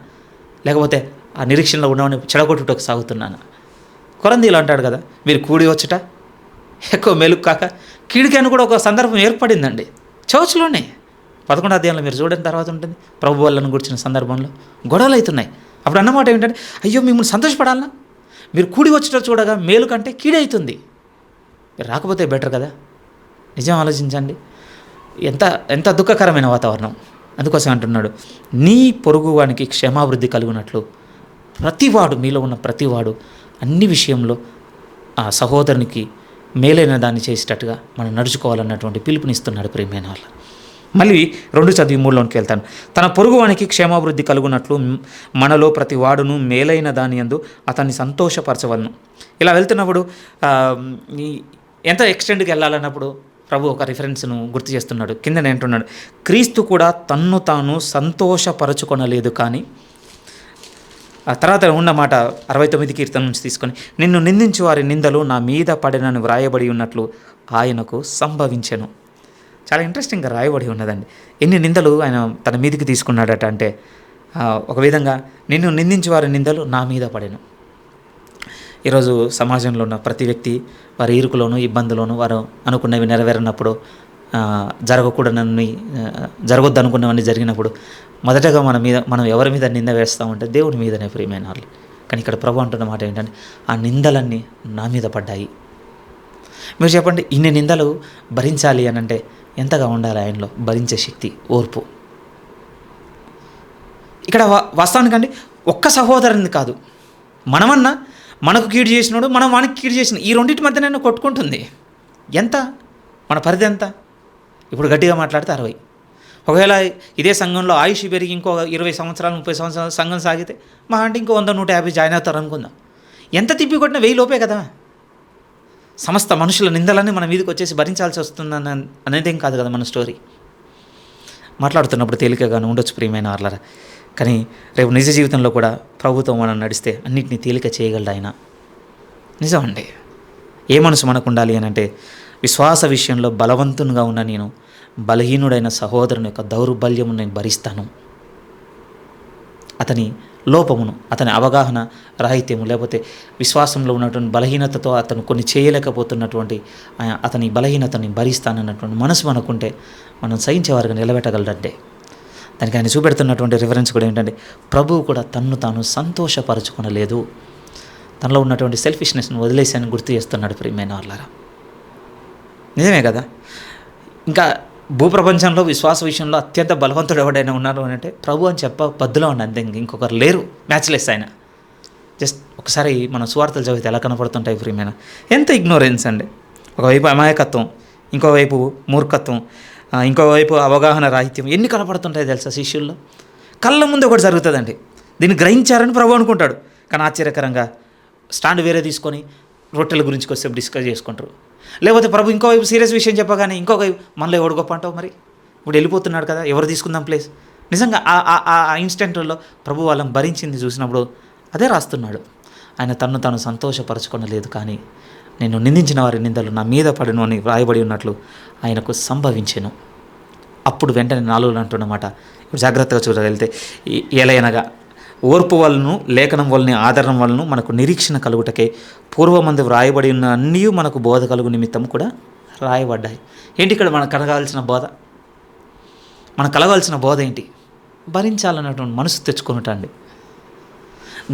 లేకపోతే ఆ నిరీక్షణలో ఉన్నవాడిని చెడగొట్టుటకు సాగుతున్నానా? కొరందీలో అంటాడు కదా, మీరు కూడి వచ్చుట ఎక్కువ మెలుగు కాక కీడికి అని కూడా ఒక సందర్భం ఏర్పడిందండి చర్చ్లోనే. 11వ అధ్యాయంలో మీరు చూడని తర్వాత ఉంటుంది, ప్రభు వాళ్ళను గురించిన సందర్భంలో గొడవలు అవుతున్నాయి. అప్పుడు అన్నమాట ఏమిటంటే, అయ్యో మిమ్మల్ని సంతోషపడాలన్నా, మీరు కూడి వచ్చుట చూడగా మేలు కంటే కీడే అవుతుంది, మీరు రాకపోతే బెటర్ కదా. నిజం ఆలోచించండి, ఎంత దుఃఖకరమైన వాతావరణం. అందుకోసం అంటున్నాడు, నీ పొరుగువానికి క్షేమాభివృద్ధి కలుగునట్లు ప్రతివాడు, మీలో ఉన్న ప్రతివాడు అన్ని విషయంలో ఆ సహోదరునికి మేలైన దాన్ని చేసేటట్టుగా మనం నడుచుకోవాలన్నటువంటి పిలుపునిస్తున్నాడు ప్రియమైన వాళ్ళ. మళ్ళీ 2:3లోనికి వెళ్తాను. తన పొరుగువానికి క్షేమాభివృద్ధి కలుగునట్లు మనలో ప్రతి వాడును మేలైన దాని యందు అతన్ని సంతోషపరచవలను. ఇలా వెళ్తున్నప్పుడు ఎంత ఎక్స్టెండ్కి వెళ్ళాలన్నప్పుడు ప్రభు ఒక రిఫరెన్స్ను గుర్తు చేస్తున్నాడు. కిందనే అంటున్నాడు, క్రీస్తు కూడా తన్ను తాను సంతోషపరచుకొనలేదు, కానీ ఆ తర్వాత ఉన్న మాట 69 కీర్తన నుంచి తీసుకొని, నిన్ను నిందించు వారి నిందలు నా మీద పడినని వ్రాయబడి ఉన్నట్లు ఆయనకు సంభవించెను. చాలా ఇంట్రెస్టింగ్గా రాయబడి ఉన్నదండి. ఎన్ని నిందలు ఆయన తన మీదకి తీసుకున్నాడట అంటే, ఒక విధంగా నిన్ను నిందించు వారి నిందలు నా మీద పడెను. ఈరోజు సమాజంలో ఉన్న ప్రతి వ్యక్తి వారి ఇరుకులోనూ ఇబ్బందులోనూ వారు అనుకున్నవి నెరవేరినప్పుడు, జరగొద్దు అనుకున్నవన్నీ జరిగినప్పుడు మొదటగా మనం ఎవరి మీద నింద వేస్తామంటే దేవుని మీదనే ప్రియమైన వాళ్ళు. కానీ ఇక్కడ ప్రభు అంటున్న మాట ఏంటంటే, ఆ నిందలన్నీ నా మీద పడ్డాయి. మీరు చెప్పండి, ఇన్ని నిందలు భరించాలి అని అంటే ఎంతగా ఉండాలి ఆయనలో భరించే శక్తి, ఓర్పు. ఇక్కడ వాస్తవానికండి ఒక్క సహోదరుని కాదు, మనమన్నా మనకు కీడు చేసినాడు, మనం వానికి కీడు చేసిన, ఈ రెండింటి మధ్యన కొట్టుకుంటుంది. ఎంత మన పరిధి ఎంత? ఇప్పుడు గట్టిగా మాట్లాడితే 60. ఒకవేళ ఇదే సంఘంలో ఆయుష్ పెరిగి ఇంకో 20 సంవత్సరాలు 30 సంవత్సరాలు సంఘం సాగితే మా అంటే ఇంకో 100-150 జాయిన్ అవుతారు అనుకుందాం. ఎంత తిప్పి కొట్టినా 1000 లోపే కదా. సమస్త మనుషుల నిందలన్నీ మన మీదకి వచ్చేసి భరించాల్సి వస్తుందని అనేదేం కాదు కదా మన స్టోరీ. మాట్లాడుతున్నప్పుడు తేలికగానే ఉండొచ్చు ప్రియమైన వాళ్ళరా, కానీ రేపు నిజ జీవితంలో కూడా ప్రభుత్వం మనం నడిస్తే అన్నింటినీ తేలిక చేయగలడు ఆయన. నిజం అండి. ఏ మనసు మనకు ఉండాలి అని అంటే, విశ్వాస విషయంలో బలవంతునిగా ఉన్న నేను బలహీనుడైన సహోదరుని యొక్క దౌర్బల్యము నేను భరిస్తాను. అతని లోపమును, అతని అవగాహన రాహిత్యము, లేకపోతే విశ్వాసంలో ఉన్నటువంటి బలహీనతతో అతను కొన్ని చేయలేకపోతున్నటువంటి అతని బలహీనతని భరిస్తానన్నటువంటి మనసు మనకుంటే మనం సహించేవారుగా నిలబెట్టగలడంటే, దానికి ఆయన చూపెడుతున్నటువంటి రిఫరెన్స్ కూడా ఏంటంటే, ప్రభువు కూడా తన్ను తాను సంతోషపరచుకొనలేదు, తనలో ఉన్నటువంటి సెల్ఫిష్నెస్ను వదిలేసానని గుర్తు చేస్తున్నాడు ప్రియమైన వాళ్ళారా. నిజమే కదా. ఇంకా భూప్రపంచంలో విశ్వాస విషయంలో అత్యంత బలవంతుడు ఎవడైనా ఉన్నారు అని అంటే ప్రభు అని పద్దులో ఉండి, అంతే, ఇంకొకరు లేరు, మ్యాచ్లెస్ ఆయన. జస్ట్ ఒకసారి మనం సువార్తలు చదివితే ఎలా కనపడుతుంటాయి ప్రియమైన. ఎంత ఇగ్నోరెన్స్ అండి. ఒకవైపు అమాయకత్వం, ఇంకోవైపు మూర్ఖత్వం, ఇంకోవైపు అవగాహన రాహిత్యం, ఎన్ని కనపడుతుంటాయి తెలుసా శిష్యుల్లో. కళ్ళ ముందు ఒకటి జరుగుతుందండి, దీన్ని గ్రహించారని ప్రభు అనుకుంటాడు, కానీ ఆశ్చర్యకరంగా స్టాండ్ వేరే తీసుకొని రొట్టెల గురించి కొంచెం డిస్కస్ చేసుకుంటారు. లేకపోతే ప్రభు ఇంకోవైపు సీరియస్ విషయం చెప్పగానే ఇంకోవైపు మనలో ఎవడు గొప్ప అంటావు, మరి ఇప్పుడు వెళ్ళిపోతున్నాడు కదా, ఎవరు తీసుకుందాం ప్లేస్. నిజంగా ఆ ఇన్స్టెంట్లో ప్రభు వాళ్ళని భరించింది చూసినప్పుడు అదే రాస్తున్నాడు. ఆయన తన్ను తాను సంతోషపరచుకొనలేదు, కానీ నేను నిందించిన వారి నిందలు నా మీద పడును అని వ్రాయబడి ఉన్నట్లు ఆయనకు సంభవించెను. అప్పుడు వెంటనే 4 అంటున్నమాట. ఇప్పుడు జాగ్రత్తగా చూడగలిగితే, ఏలైనగా ఓర్పు వలన లేఖనం వలన ఆదరణ వలన మనకు నిరీక్షణ కలుగుటకే పూర్వమందు వ్రాయబడి ఉన్న అన్నీ మనకు బోధ కలుగు నిమిత్తం కూడా రాయబడ్డాయి. ఏంటి ఇక్కడ మనకు కలగాల్సిన బోధ? మనకు కలగాల్సిన బోధ ఏంటి? భరించాలన్నటువంటి మనసు తెచ్చుకున్నటండి.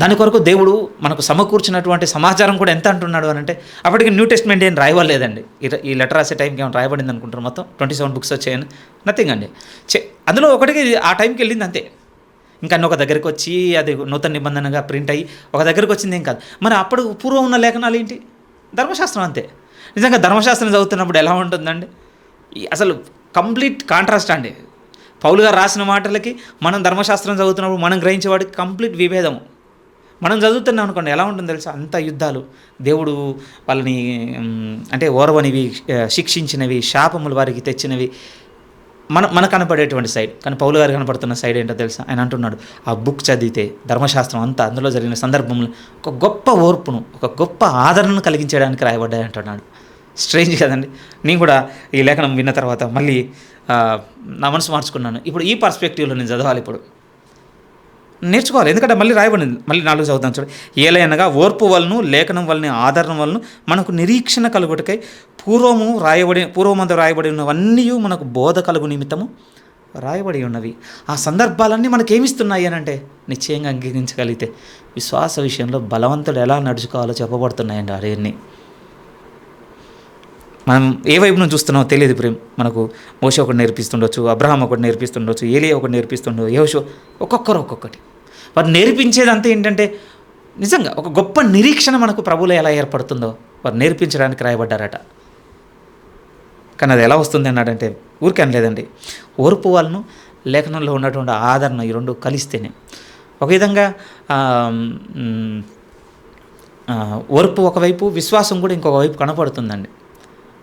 దాని కొరకు దేవుడు మనకు సమకూర్చినటువంటి సమాచారం కూడా ఎంత అంటున్నాడు అని అంటే, అప్పటికి న్యూ టెస్ట్మెంట్ ఏం రాయవలేదండి. ఈ లెటర్ రాసే టైంకి ఏమైనా రాయబడింది అనుకుంటారు? మొత్తం 27 బుక్స్ వచ్చాయని నథింగ్ అండి. అందులో ఒకటికి ఆ టైంకి వెళ్ళింది అంతే. ఇంకా అన్ని ఒక దగ్గరికి వచ్చి అది నూతన నిబంధనగా ప్రింట్ అయ్యి ఒక దగ్గరికి వచ్చింది ఏం కాదు. మరి అప్పుడు పూర్వం ఉన్న లేఖనాలు ఏంటి? ధర్మశాస్త్రం అంతే. నిజంగా ధర్మశాస్త్రం చదువుతున్నప్పుడు ఎలా ఉంటుందండి? అసలు కంప్లీట్ కాంట్రాస్ట్ అండి. పౌలు గారు రాసిన మాటలకి మనం ధర్మశాస్త్రం చదువుతున్నప్పుడు మనం గ్రహించేవాడికి కంప్లీట్ విభేదము. మనం చదువుతున్నాం అనుకోండి, ఎలా ఉంటుందో తెలుసా? అంత యుద్ధాలు, దేవుడు వాళ్ళని అంటే ఓర్వనివి, శిక్షించినవి, శాపములు వారికి తెచ్చినవి మన కనపడేటువంటి సైడ్. కానీ పౌలు గారు కనపడుతున్న సైడ్ ఏంటో తెలుసా? ఆయన అంటున్నాడు, ఆ బుక్ చదివితే ధర్మశాస్త్రం అంతా అందులో జరిగిన సందర్భంలో ఒక గొప్ప ఓర్పును, ఒక గొప్ప ఆదరణను కలిగించడానికి రాయబడ్డాయి అంటున్నాడు. స్ట్రేంజ్ కదండి. నేను కూడా ఈ లేఖనం విన్న తర్వాత మళ్ళీ నా మనసు మార్చుకున్నాను. ఇప్పుడు ఈ పర్స్పెక్టివ్లో నేను చదవాలి, ఇప్పుడు నేర్చుకోవాలి. ఎందుకంటే మళ్ళీ రాయబడింది. మళ్ళీ 4 చదువుతాను చూడండి. ఏలైనగా ఓర్పు వలన లేఖనం వలన ఆదరణ వలన మనకు నిరీక్షణ కలుగుటకై పూర్వమందు రాయబడి ఉన్నవన్నీ మనకు బోధ కలుగు నిమిత్తము రాయబడి ఉన్నవి. ఆ సందర్భాలన్నీ మనకేమిస్తున్నాయి అని అంటే, నిశ్చయంగా అంగీకరించగలిగితే విశ్వాస విషయంలో బలవంతుడు ఎలా నడుచుకోవాలో చెప్పబడుతున్నాయండి. అవన్నీ మనం ఏ వైపు నుంచి చూస్తున్నామో తెలియదు. ప్రేమ్ మనకు మోషే ఒకటి నేర్పిస్తుండొచ్చు, అబ్రహాం ఒకటి నేర్పిస్తుండొచ్చు, ఏలియా ఒకటి నేర్పిస్తుండొచ్చు, యెహోషువ ఒక్కొక్కటి వారు నేర్పించేదంతా ఏంటంటే, నిజంగా ఒక గొప్ప నిరీక్షణ మనకు ప్రభువులో ఎలా ఏర్పడుతుందో వారు నేర్పించడానికి రాయబడ్డారట. కానీ అది ఎలా వస్తుంది అన్నాడంటే, ఊరికే అనలేదండి. ఓర్పు వాళ్ళను లేఖనంలో ఉన్నటువంటి ఆదరణ ఈ రెండు కలిస్తేనే ఒక విధంగా ఓర్పు ఒకవైపు, విశ్వాసం కూడా ఇంకొక వైపు కనపడుతుందండి.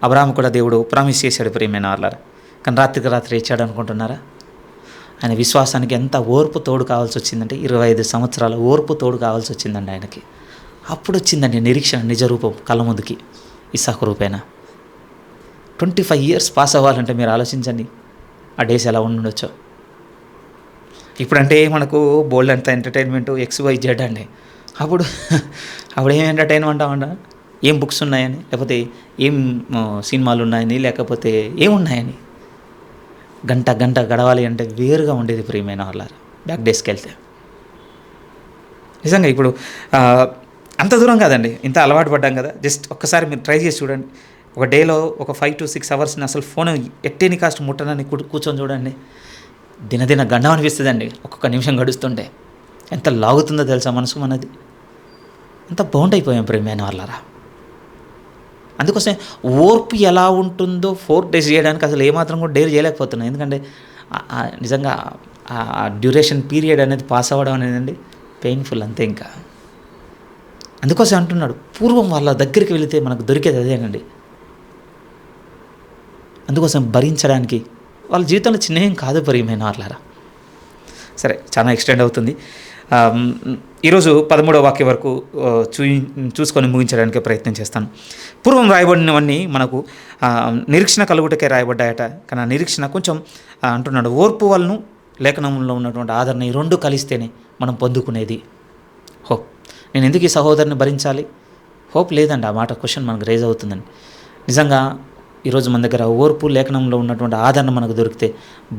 అబ్రహాము కూడా దేవుడు ప్రామిస్ చేశాడు ప్రియమైన వాళ్ళారా. కానీ రాత్రికి రాత్రి ఇచ్చాడు అనుకుంటున్నారా? ఆయన విశ్వాసానికి ఎంత ఓర్పు తోడు కావాల్సి వచ్చిందంటే 25 సంవత్సరాల ఓర్పు తోడు కావాల్సి వచ్చిందండి ఆయనకి. అప్పుడు వచ్చిందండి నిరీక్షణ నిజ రూపం కళ్ళ ముందుకి, ఇస్సాకు రూపేణ. 25 ఇయర్స్ పాస్ అవ్వాలంటే మీరు ఆలోచించండి ఆ డేస్ ఎలా ఉండొచ్చో. ఇప్పుడంటే మనకు బోల్డ్ అంత ఎంటర్టైన్మెంట్ XYZ అండి. అప్పుడు ఏం ఎంటర్టైన్మెంట్ అంటామంట, ఏం బుక్స్ ఉన్నాయని, లేకపోతే ఏం సినిమాలు ఉన్నాయని, లేకపోతే ఏమున్నాయని. గంట గడవాలి అంటే వేరుగా ఉండేది ప్రియమైన వాళ్ళ బ్యాక్ డేస్కి వెళ్తే. నిజంగా ఇప్పుడు అంత దూరం కాదండి, ఇంత అలవాటు పడ్డాం కదా. జస్ట్ ఒక్కసారి మీరు ట్రై చేసి చూడండి. ఒక డేలో ఒక 5 to 6 అవర్స్ని అసలు ఫోన్ ఎట్టేని కాస్ట్ ముట్టనని కూర్చొని చూడండి. దినదిన గండం అనిపిస్తుందండి. ఒక్కొక్క నిమిషం గడుస్తుంటే ఎంత లాగుతుందో తెలుసా మనసు మనది. ఎంత బౌండ్ అయిపోయాం ప్రియమైన వాళ్ళరా. అందుకోసం ఓర్పు ఎలా ఉంటుందో 4 days చేయడానికి అసలు ఏమాత్రం కూడా డేర్ చేయలేకపోతున్నాను. ఎందుకంటే నిజంగా ఆ డ్యూరేషన్ పీరియడ్ అనేది పాస్ అవ్వడం అనేది పెయిన్ఫుల్ అంతే. ఇంకా అందుకోసం అంటున్నాడు, పూర్వం వాళ్ళ దగ్గరికి వెళితే మనకు దొరికేది అదేనండి. అందుకోసం భరించడానికి వాళ్ళ జీవితంలో చిన్నేం కాదు ప్రియమైన వాళ్ళారా. సరే, చాలా ఎక్స్టెండ్ అవుతుంది. ఈరోజు 13వ వాక్యం వరకు చూసుకొని ముగించడానికి ప్రయత్నం చేస్తాను. పూర్వం రాయబడినవన్నీ మనకు నిరీక్షణ కలుగుటకే రాయబడ్డాయట. కానీ ఆ నిరీక్షణ కొంచెం అంటున్నాడు, ఓర్పు వలన లేఖనంలో ఉన్నటువంటి ఆదరణ ఈ రెండు కలిస్తేనే మనం పొందుకునేది హోప్. నేను ఎందుకు ఈ సహోదరుని భరించాలి? హోప్ లేదండి. ఆ మాట క్వశ్చన్ మనకు రేజ్ అవుతుందండి. నిజంగా ఈరోజు మన దగ్గర ఓర్పు లేఖనంలో ఉన్నటువంటి ఆదరణ మనకు దొరికితే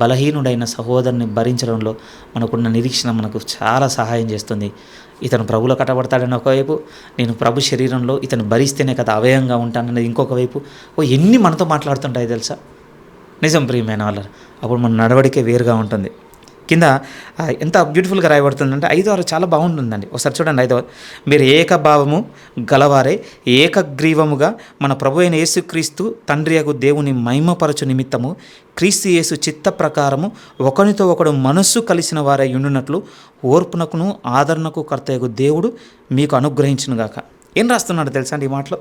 బలహీనుడైన సహోదరుని భరించడంలో మనకున్న నిరీక్షణ మనకు చాలా సహాయం చేస్తుంది. ఇతను ప్రభులో కట్టబడతాడని ఒకవైపు, నేను ప్రభు శరీరంలో ఇతను భరిస్తేనే కదా అవయంగా ఉంటాననేది ఇంకొక వైపు. ఎన్ని మనతో మాట్లాడుతుంటాయి తెలుసా. నిజం ప్రియమైన వాళ్ళు. అప్పుడు మన నడవడికే వేరుగా ఉంటుంది. కింద ఎంత బ్యూటిఫుల్గా రాయబడుతుందంటే 5 చాలా బాగుంటుందండి. ఒకసారి చూడండి. 5 మీరు ఏకభావము గలవారే ఏకగ్రీవముగా మన ప్రభు అయిన యేసుక్రీస్తు తండ్రి యగు దేవుని మహిమపరచు నిమిత్తము క్రీస్తు యేసు చిత్త ప్రకారము ఒకరితో ఒకడు మనస్సు కలిసిన వారై ఉండునట్లు ఓర్పునకును ఆదరణకు కర్తయగు దేవుడు మీకు అనుగ్రహించునుగాక. ఏం రాస్తున్నాడు తెలుసా అండి ఈ మాటలో?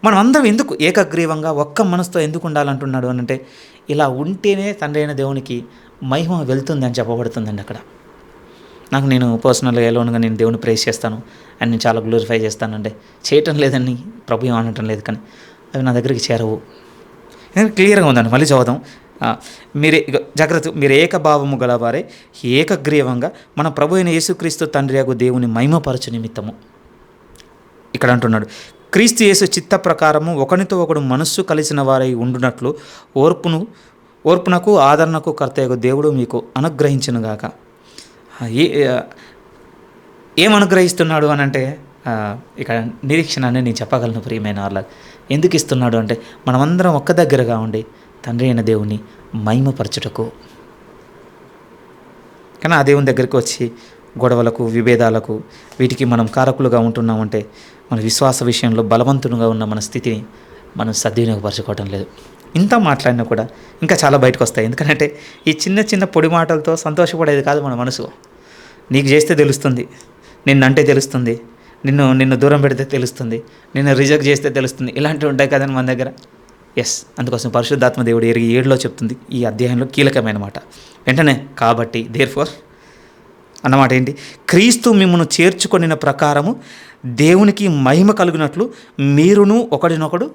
మనం అందరం ఎందుకు ఏకగ్రీవంగా ఒక్క మనసుతో ఎందుకు ఉండాలంటున్నాడు అని అంటే, ఇలా ఉంటేనే తండ్రి అయిన దేవునికి మహిమ వెళ్తుంది అని చెప్పబడుతుందండి అక్కడ. నేను పర్సనల్గా ఎలోన్గా నేను దేవుని ప్రైజ్ చేస్తాను అండ్ నేను చాలా గ్లోరిఫై చేస్తానంటే చేయటం లేదని ప్రభు ఏం అనటం లేదు. కానీ అవి నా దగ్గరికి చేరవు. క్లియర్గా ఉందండి. మళ్ళీ చదువుదాం. ఆ, జాగ్రత్త, మీరు ఏకభావము గలవారే ఏకగ్రీవంగా మన ప్రభు అయిన యేసుక్రీస్తు తండ్రి యొక్క దేవుని మహిమపరచు నిమిత్తము. ఇక్కడ అంటున్నాడు, క్రీస్తు యేసు చిత్త ప్రకారము ఒకనితో ఒకడు మనస్సు కలిసిన వారై ఉండునట్లు ఓర్పునకు ఆదరణకు కర్తయ్య దేవుడు మీకు అనుగ్రహించునుగాక. ఏ ఏం అనుగ్రహిస్తున్నాడు అని అంటే ఇక్కడ నిరీక్షణ అని నేను చెప్పగలను ప్రియమైన వాళ్ళ. ఎందుకు ఇస్తున్నాడు అంటే మనమందరం ఒక్క దగ్గరగా ఉండి తండ్రి అయిన దేవుని మహిమపరచుటకు. కానీ ఆ దేవుని దగ్గరికి వచ్చి గొడవలకు, విభేదాలకు, వీటికి మనం కారకులుగా ఉంటున్నామంటే మన విశ్వాస విషయంలో బలవంతునిగా ఉన్న మన స్థితిని మనం సద్వినియోగపరచుకోవటం లేదు. ఇంత మాట్లాడినా కూడా ఇంకా చాలా బయటకు వస్తాయి. ఎందుకంటే ఈ చిన్న చిన్న పొడి మాటలతో సంతోషపడేది కాదు మన మనసు. నీకు చేస్తే తెలుస్తుంది, నిన్నంటే తెలుస్తుంది, నిన్ను దూరం పెడితే తెలుస్తుంది, నిన్ను రిజెక్ట్ చేస్తే తెలుస్తుంది, ఇలాంటివి ఉంటాయి కదండి మన దగ్గర. ఎస్, అందుకోసం పరిశుద్ధాత్మ దేవుడు 7లో చెప్తుంది, ఈ అధ్యాయంలో కీలకమైన మాట. వెంటనే కాబట్టి దేర్ఫోర్ అన్నమాట ఏంటి? క్రీస్తు మిమ్మును చేర్చుకొనిన ప్రకారము దేవునికి మహిమ కలుగునట్లు మీరును ఒకడినొకడు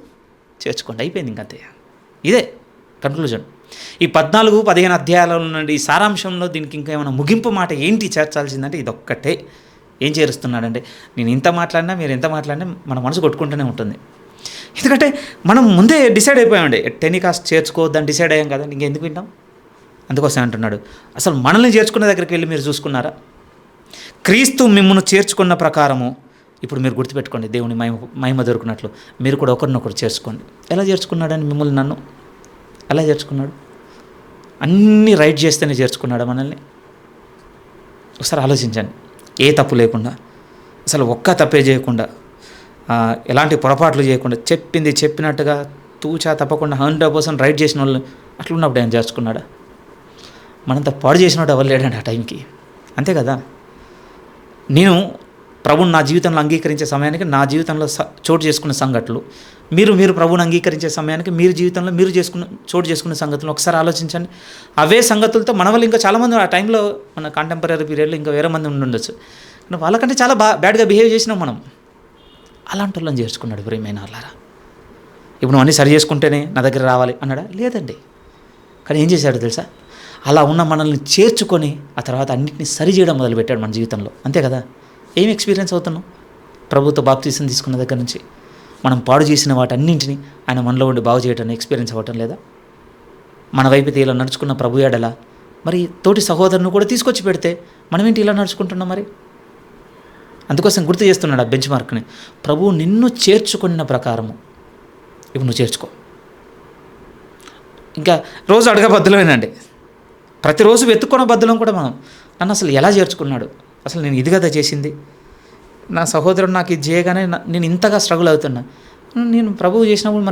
చేర్చుకోండి. అయిపోయింది ఇంకంతే. ఇదే కన్క్లూజన్. ఈ 14-15 అధ్యాయాల నుండి ఈ సారాంశంలో దీనికి ఇంకా ఏమైనా ముగింపు మాట ఏంటి చేర్చాల్సిందంటే ఇదొక్కటే. ఏం చేరుస్తున్నాడంటే నేను ఇంత మాట్లాడినా మీరు ఎంత మాట్లాడినా మన మనసు కొట్టుకుంటూనే ఉంటుంది. ఎందుకంటే మనం ముందే డిసైడ్ అయిపోయామండి, టెనికాస్ట్ చేర్చుకోవద్దని డిసైడ్ అయ్యాం కదా, ఇంకెందుకు వింటాం? అందుకోసం అంటున్నాడు, అసలు మనల్ని చేర్చుకున్న దగ్గరికి వెళ్ళి మీరు చూసుకున్నారా? క్రీస్తు మిమ్మును చేర్చుకున్న ప్రకారము, ఇప్పుడు మీరు గుర్తుపెట్టుకోండి, దేవుని మహిమ దొరికినట్లు మీరు కూడా ఒకరినొకరు చేర్చుకోండి. ఎలా చేర్చుకున్నాడని మిమ్మల్ని నన్ను ఎలా చేర్చుకున్నాడు? అన్నీ రైట్ చేస్తేనే చేర్చుకున్నాడా మనల్ని? ఒకసారి ఆలోచించండి. ఏ తప్పు లేకుండా, అసలు ఒక్క తప్పే చేయకుండా, ఎలాంటి పొరపాట్లు చేయకుండా, చెప్పింది చెప్పినట్టుగా తూచా తప్పకుండా 100% రైట్ చేసిన వాళ్ళు అట్లున్నప్పుడు ఆయన చేర్చుకున్నాడా? మనంత పాడు చేసినట్టు ఎవరు లేడండి ఆ టైంకి. అంతే కదా. నేను ప్రభుని నా జీవితంలో అంగీకరించే సమయానికి నా జీవితంలో చోటు చేసుకున్న సంఘటనలు, మీరు ప్రభుని అంగీకరించే సమయానికి మీరు జీవితంలో మీరు చోటు చేసుకున్న సంగతులు ఒకసారి ఆలోచించండి. అవే సంగతులతో మన వాళ్ళు ఇంకా చాలామంది ఆ టైంలో మన కాంటెంపరీ పీరియడ్లో ఇంకా వేరే మంది ఉండొచ్చు, కానీ వాళ్ళకంటే చాలా బ్యాడ్గా బిహేవ్ చేసినాం మనం. అలాంటి వాళ్ళని చేర్చుకున్నాడు ప్రియమైన వాళ్ళారా. ఇప్పుడు నువ్వు అన్నీ సరి చేసుకుంటేనే నా దగ్గర రావాలి అన్నాడా? లేదండి. కానీ ఏం చేశాడు తెలుసా? అలా ఉన్న మనల్ని చేర్చుకొని ఆ తర్వాత అన్నింటినీ సరి చేయడం మొదలుపెట్టాడు మన జీవితంలో. అంతే కదా. ఏం ఎక్స్పీరియన్స్ అవుతున్నాం? ప్రభుత్వ బాప్తీసం తీసుకున్న దగ్గర నుంచి మనం పాడు చేసిన వాటన్నింటినీ ఆయన మనలో ఉండి బాగు చేయడానికి ఎక్స్పీరియన్స్ అవ్వటం లేదా? మన వైపు ఇలా నడుచుకున్న ప్రభు ఎడల మరి తోటి సహోదరుని కూడా తీసుకొచ్చి పెడితే మనం ఏంటి ఇలా నడుచుకుంటున్నాం మరి? అందుకోసం గుర్తు చేస్తున్నాడు ఆ బెంచ్ మార్క్ని. ప్రభువు నిన్ను చేర్చుకున్న ప్రకారము ఇప్పుడు నువ్వు చేర్చుకో. ఇంకా రోజు అడగ బద్దులమేనండి, ప్రతిరోజు వెతుక్కున్న బద్దులం కూడా మనం. నన్ను అసలు ఎలా చేర్చుకున్నాడు? అసలు నేను ఇది కదా చేసింది, నా సహోదరుడు నాకు ఇది చేయగానే నేను ఇంతగా స్ట్రగుల్ అవుతున్నా. నేను ప్రభువు చేసినప్పుడు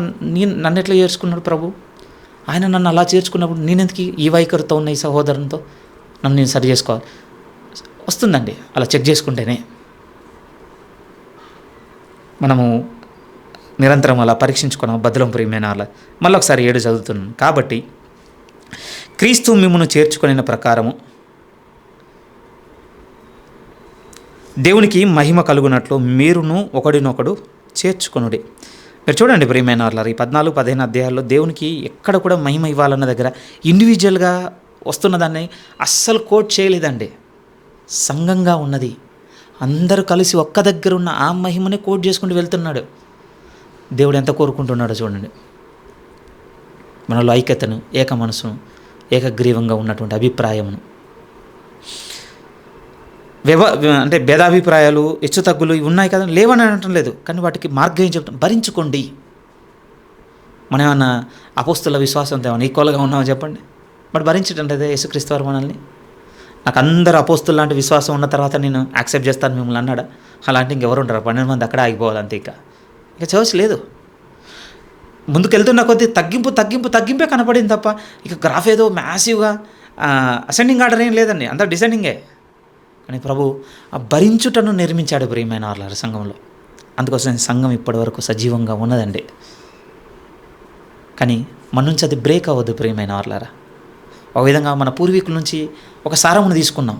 నన్ను ఎట్లా చేర్చుకున్నాడు ప్రభు? ఆయన నన్ను అలా చేర్చుకున్నప్పుడు నేనెందుకు ఈ వైఖరితో ఉన్న ఈ సహోదరునితో నన్ను నేను సరి చేసుకోవాలి? వస్తుందండి అలా చెక్ చేసుకుంటేనే. మనము నిరంతరం అలా పరీక్షించుకున్నాం బద్దలం ప్రియమైన అలా. మళ్ళీ ఒకసారి 7 చదువుతున్నాను. కాబట్టి క్రీస్తు మిమ్మును చేర్చుకొనిన ప్రకారము దేవునికి మహిమ కలుగునట్లు మీరును ఒకడినొకడు చేర్చుకొనుడి. మీరు చూడండి ప్రియమైన వాళ్ళ, ఈ 14-15 అధ్యాయాల్లో దేవునికి ఎక్కడ కూడా మహిమ ఇవ్వాలన్న దగ్గర ఇండివిజువల్గా వస్తున్న దాన్ని అస్సలు కోట్ చేయలేదండి. సంఘంగా ఉన్నది, అందరూ కలిసి ఒక్క దగ్గర ఉన్న ఆ మహిమనే కోట్ చేసుకుంటూ వెళ్తున్నాడు. దేవుడు ఎంత కోరుకుంటున్నాడో చూడండి. మనలో ఐక్యతను, ఏక మనసును, ఏకగ్రీవంగా ఉన్నటువంటి అభిప్రాయమును. అంటే భేదాభిప్రాయాలు, హెచ్చు తగ్గులు ఇవి ఉన్నాయి కదా, లేవని అనటం లేదు, కానీ వాటికి మార్గం ఏం చెప్తాం? భరించుకోండి. మనం ఏమన్నా అపోస్తుల విశ్వాసంతో ఏమన్నా ఈక్వల్గా ఉన్నామో చెప్పండి? మరి భరించటం లేదా యేసుక్రీస్తు వారు మనల్ని? నాకు అందరు అపోస్తులు లాంటి విశ్వాసం ఉన్న తర్వాత నేను యాక్సెప్ట్ చేస్తాను మిమ్మల్ని అన్నాడా? అలాంటి ఇంకెవరు ఉంటారు? 12 మంది అక్కడే ఆగిపోవాలి అంతే. ఇక చర్చ్ లేదు. ముందుకెళ్తున్న కొద్దీ తగ్గింపే కనపడింది తప్ప ఇక గ్రాఫ్ ఏదో మ్యాసివ్గా అసెండింగ్ ఆర్డర్ ఏం లేదండి, అంతా డిసెండింగే. కానీ ప్రభు ఆ భరించుటను నిర్మించాడు ప్రియమైన వాళ్ళ సంఘంలో. అందుకోసం సంఘం ఇప్పటి వరకు సజీవంగా ఉన్నదండి. కానీ మన నుంచి అది బ్రేక్ అవ్వద్దు ప్రియమైన వాళ్ళారా. ఒక విధంగా మన పూర్వీకుల నుంచి ఒక సారమును తీసుకున్నాం,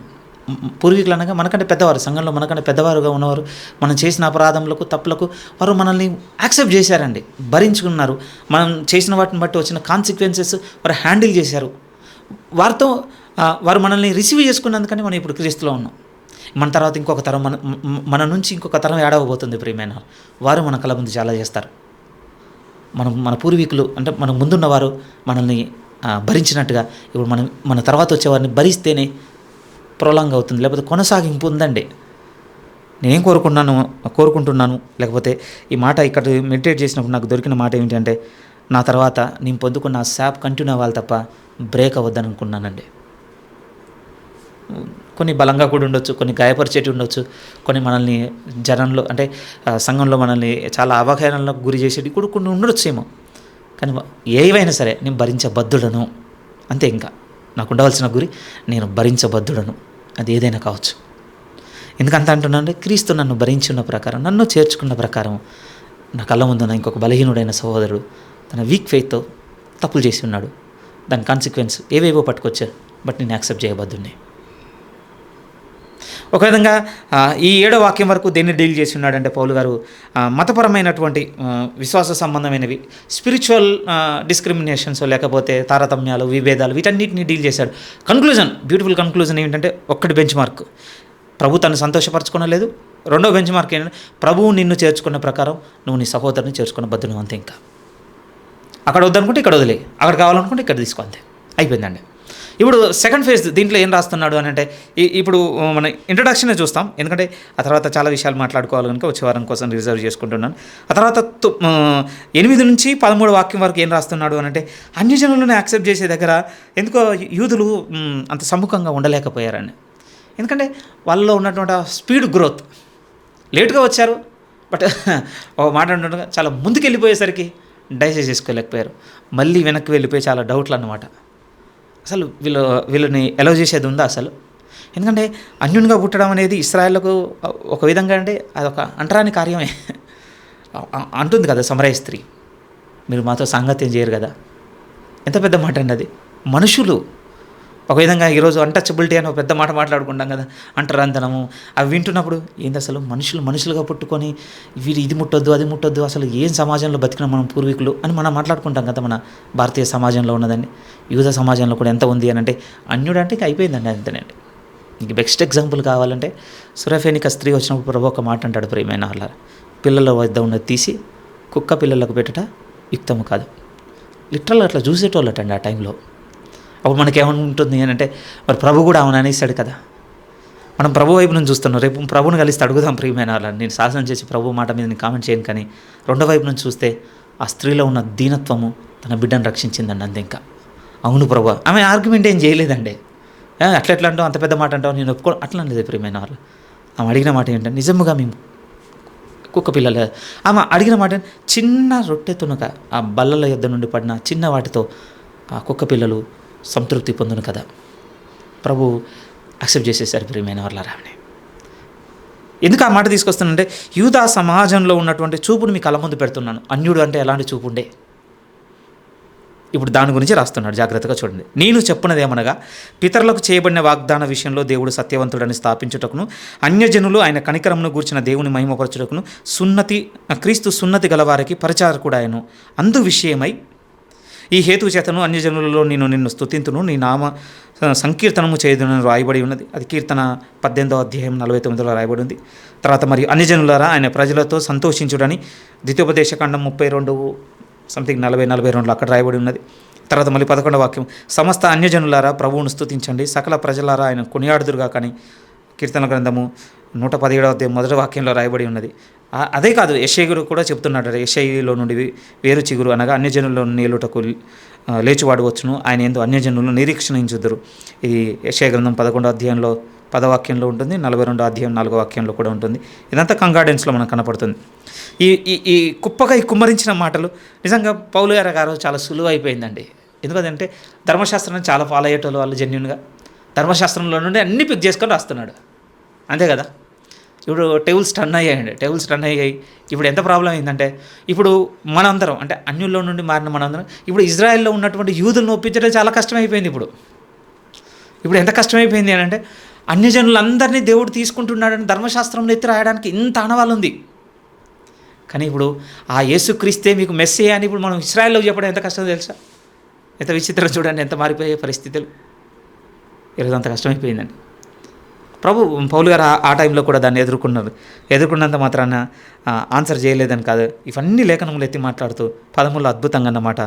పూర్వీకులు అనగా మనకంటే పెద్దవారు, సంఘంలో మనకంటే పెద్దవారుగా ఉన్నవారు మనం చేసిన అపరాధములకు, తప్పులకు వారు మనల్ని యాక్సెప్ట్ చేశారండి, భరించుకున్నారు. మనం చేసిన వాటిని బట్టి వచ్చిన కాన్సిక్వెన్సెస్ వారు హ్యాండిల్ చేశారు. వారితో వారు మనల్ని రిసీవ్ చేసుకున్నందుకని మనం ఇప్పుడు క్రీస్తులో ఉన్నాం. మన తర్వాత ఇంకొక తరం మన నుంచి ఇంకొక తరం ఏడవబోతుంది ప్రియమైన వారు మన కళ్ళ ముందు చాలా చేస్తారు. మన పూర్వీకులు అంటే మన ముందున్న వారు మనల్ని భరించినట్టుగా ఇప్పుడు మన తర్వాత వచ్చేవారిని భరిస్తేనే ప్రొలాంగ్ అవుతుంది, లేకపోతే కొనసాగింపు ఉందండి. నేనేం కోరుకుంటున్నాను లేకపోతే ఈ మాట ఇక్కడ మెడిటేట్ చేసినప్పుడు నాకు దొరికిన మాట ఏమిటంటే, నా తర్వాత నేను పొందుకున్న ఆ శాప్ కంటిన్యూ అవ్వాలి తప్ప బ్రేక్ అవ్వద్దని అనుకున్నానండి. కొన్ని బలంగా కూడా ఉండొచ్చు, కొన్ని గాయపరిచేటి ఉండొచ్చు, కొన్ని మనల్ని జనంలో అంటే సంఘంలో మనల్ని చాలా అవహేళనలకు గురి చేసేటి కూడా కొన్ని ఉండొచ్చేమో. కానీ ఏవైనా సరే నేను భరించబద్ధుడను, అంతే. ఇంకా నాకు ఉండవలసిన గురి నేను భరించబద్ధుడను, అది ఏదైనా కావచ్చు. ఎందుకంత అంటున్నానంటే క్రీస్తు నన్ను భరించున్న ప్రకారం, నన్ను చేర్చుకున్న ప్రకారం నా కళ్ళ ముందున్న ఇంకొక బలహీనుడైన సహోదరుడు తన వీక్ ఫెయిత్తో తప్పులు చేసి ఉన్నాడు. దాని కాన్సిక్వెన్స్ ఏవేవో పట్టుకొచ్చారు, బట్ నేను యాక్సెప్ట్ చేయబద్దుని. ఒక విధంగా ఈ 7వ వాక్యం వరకు దేన్ని డీల్ చేసి ఉన్నాడంటే పౌలు గారు మతపరమైనటువంటి విశ్వాస సంబంధమైనవి, స్పిరిచువల్ డిస్క్రిమినేషన్స్ లేకపోతే తారతమ్యాలు, విభేదాలు, వీటన్నిటిని డీల్ చేశాడు. కన్క్లూజన్, బ్యూటిఫుల్ కన్క్లూజన్ ఏంటంటే ఒక్కటి బెంచ్ మార్క్, ప్రభు తను సంతోషపరచుకోలేదు. రెండో బెంచ్ మార్క్ ఏంటంటే ప్రభువు నిన్ను చేర్చుకున్న ప్రకారం నువ్వు నీ సహోదరుని చేర్చుకున్న బద్దును, అంతే. ఇంకా అక్కడ వద్దనుకుంటే ఇక్కడ వదిలే, అక్కడ కావాలనుకుంటే ఇక్కడ తీసుకో, అంతే, అయిపోయిందండి. ఇప్పుడు సెకండ్ ఫేజ్ దీంట్లో ఏం రాస్తున్నాడు అని అంటే, ఇప్పుడు మన ఇంట్రడక్షనే చూస్తాం, ఎందుకంటే ఆ తర్వాత చాలా విషయాలు మాట్లాడుకోవాలి కనుక వచ్చే వారం కోసం రిజర్వ్ చేసుకుంటున్నాను. ఆ తర్వాత 8 నుంచి 13 వాక్యం వరకు ఏం రాస్తున్నాడు అని అంటే, అన్యజనులను యాక్సెప్ట్ చేసే దగ్గర ఎందుకో యూదులు అంత సముఖంగా ఉండలేకపోయారని. ఎందుకంటే వాళ్ళలో ఉన్నటువంటి స్పీడ్ గ్రోత్, లేట్గా వచ్చారు, బట్ ఒక మాట అంటుండగా చాలా ముందుకు వెళ్ళిపోయేసరికి డైజెస్ట్ చేసుకోలేకపోయారు. మళ్ళీ వెనక్కి వెళ్ళిపోయి చాలా డౌట్లు అన్నమాట. అసలు వీళ్ళని ఎలవ్ చేసేది ఉందా అసలు? ఎందుకంటే అన్యునిగా పుట్టడం అనేది ఇశ్రాయేళ్లకు ఒక విధంగా అంటే అదొక అంటరాని కార్యమే. అంటుంది కదా సమరయ స్త్రీ, మీరు మాతో సాంగత్యం చేయరు కదా. ఎంత పెద్ద మాట అండి అది. మనుషులు ఒక విధంగా ఈరోజు అన్టచబిలిటీ అని ఒక పెద్ద మాట మాట్లాడుకుంటాం కదా, అంటరాంతనము, అవి వింటున్నప్పుడు ఏంది అసలు మనుషులుగా పుట్టుకొని వీరు ఇది ముట్టొద్దు అది ముట్టొద్దు, అసలు ఏం సమాజంలో బతికిన మనం పూర్వీకులు అని మనం మాట్లాడుకుంటాం కదా. మన భారతీయ సమాజంలో ఉన్నదండి, యూద సమాజంలో కూడా ఎంత ఉంది అని అంటే, అన్యుడు అంటే అయిపోయిందండి, అంతేనండి. ఇంక బెస్ట్ ఎగ్జాంపుల్ కావాలంటే సురఫేనిక స్త్రీ వచ్చినప్పుడు ప్రభు ఒక మాట అంటాడు, ప్రియమైన వాళ్ళ పిల్లల వద్ద ఉన్నది తీసి కుక్క పిల్లలకు పెట్టట యుక్తము కాదు. లిటరల్ అట్లా చూసేటోళ్ళటండి ఆ టైంలో. అప్పుడు మనకేమనుంటుంది అని అంటే, మరి ప్రభు కూడా అవును అనేసాడు కదా. మనం ప్రభు వైపు నుంచి చూస్తున్నాం, రేపు ప్రభుని కలిస్తే అడుగుదాం ప్రియమైన వాళ్ళని. నేను శాసనం చేసి ప్రభు మాట మీద నేను కామెంట్ చేయను, కానీ రెండో వైపు నుంచి చూస్తే ఆ స్త్రీలో ఉన్న దీనత్వము తన బిడ్డను రక్షించిందండి, అంతే. ఇంకా అవును ప్రభు, ఆమె ఆర్గ్యుమెంట్ ఏం చేయలేదండి. అట్లా అంటావు, అంత పెద్ద మాట అంటావు, నేను ఒప్పుకో అట్లా లేదు ప్రియమైన వాళ్ళు. ఆమె అడిగిన మాట ఏంటంటే, నిజముగా మేము కుక్క పిల్లలు, ఆమె అడిగిన మాట చిన్న రొట్టె తునక ఆ బల్లల యొద్ద నుండి పడిన చిన్న వాటితో ఆ కుక్క పిల్లలు సంతృప్తి పొందును కదా. ప్రభు యాక్సెప్ట్ చేసేసారు ప్రియమైన వాళ్ళ రావని. ఎందుకు ఆ మాట తీసుకొస్తానంటే, యూదా సమాజంలో ఉన్నటువంటి చూపును మీ కళ్ళ ముందు పెడుతున్నాను. అన్యుడు అంటే ఎలాంటి చూపు ఉండే, ఇప్పుడు దాని గురించి రాస్తున్నాడు, జాగ్రత్తగా చూడండి. నేను చెప్పినదేమనగా, పితరులకు చేయబడిన వాగ్దాన విషయంలో దేవుడు సత్యవంతుడని స్థాపించుటకును, అన్యజనులు ఆయన కనికరమును గూర్చిన దేవుని మహిమపరచుటకును క్రీస్తు సున్నతి గలవారికి పరిచారకుడాయను. అందు విషయమై ఈ హేతు చేతను అన్యజనులలో నిన్ను స్తుతింతును, నీ నామ సంకీర్తనము చేయదునని రాయబడి ఉన్నది. అది కీర్తన 18వ అధ్యాయం 49లో రాయబడి ఉంది. తర్వాత మరియు అన్యజనులారా ఆయన ప్రజలతో సంతోషించుడని ద్వితీయోపదేశకాండం 32 సంథింగ్ 40-42 అక్కడ రాయబడి ఉన్నది. తర్వాత మళ్ళీ 11వ వాక్యం, సమస్త అన్యజనులారా ప్రభువును స్తుతించండి, సకల ప్రజలారా ఆయన కొనియాడుదురుగా కానీ కీర్తన గ్రంథము 117వ అధ్యాయం 1వ వాక్యంలో రాయబడి ఉన్నది. అదే కాదు, యెషయా కూడా చెప్తున్నాడు, యెషయాలో నుండి వేరు చిగురు అనగా అన్యజనుల్లో నీలుటకు లేచివాడు వచ్చును, ఆయన యందు అన్యజనులు నిరీక్షణించుదురు. ఇది యెషయా గ్రంథం 11వ అధ్యాయంలో 10వ వాక్యంలో ఉంటుంది, 42వ అధ్యాయం 4వ వాక్యంలో కూడా ఉంటుంది. ఇదంతా కంగార్డెన్స్లో మనకు కనపడుతుంది. ఈ కుప్పగా కుమ్మరించిన మాటలు నిజంగా పౌలు గారు చాలా సులువు అయిపోయిందండి. ఎందుకంటే ధర్మశాస్త్రాన్ని చాలా ఫాలో అయ్యేటోళ్ళు వాళ్ళు జెన్యున్గా ధర్మశాస్త్రంలో నుండి అన్ని పిక్ చేసుకొని రాస్తున్నాడు, అంతే కదా. ఇప్పుడు టేబుల్స్ టర్న్ అయ్యాయి. ఇప్పుడు ఎంత ప్రాబ్లం అయిందంటే, ఇప్పుడు మనందరం అంటే అన్యుల్లో నుండి మారిన మనందరం ఇప్పుడు ఇజ్రాయెల్లో ఉన్నటువంటి యూదులను ఒప్పించడం చాలా కష్టమైపోయింది. ఇప్పుడు ఎంత కష్టమైపోయింది అని అంటే, అన్యజనులందరినీ దేవుడు తీసుకుంటున్నాడని ధర్మశాస్త్రంలో ఎత్తి రాయడానికి ఇంత ఆనవాళ్ళు ఉంది. కానీ ఇప్పుడు ఆ యేసుక్రీస్తే మీకు మెస్సే అని ఇప్పుడు మనం ఇశ్రాయేల్లో చెప్పడం ఎంత కష్టమో తెలుసా? ఎంత విచిత్రం చూడండి, ఎంత మారిపోయే పరిస్థితులు. ఈరోజు అంత కష్టమైపోయిందండి. పౌలు గారు ఆ టైంలో కూడా దాన్ని ఎదుర్కొన్నంత మాత్రాన ఆన్సర్ చేయలేదని కాదు. ఇవన్నీ లేఖనములు ఎత్తి మాట్లాడుతూ పదములు అద్భుతంగా అన్నమాట.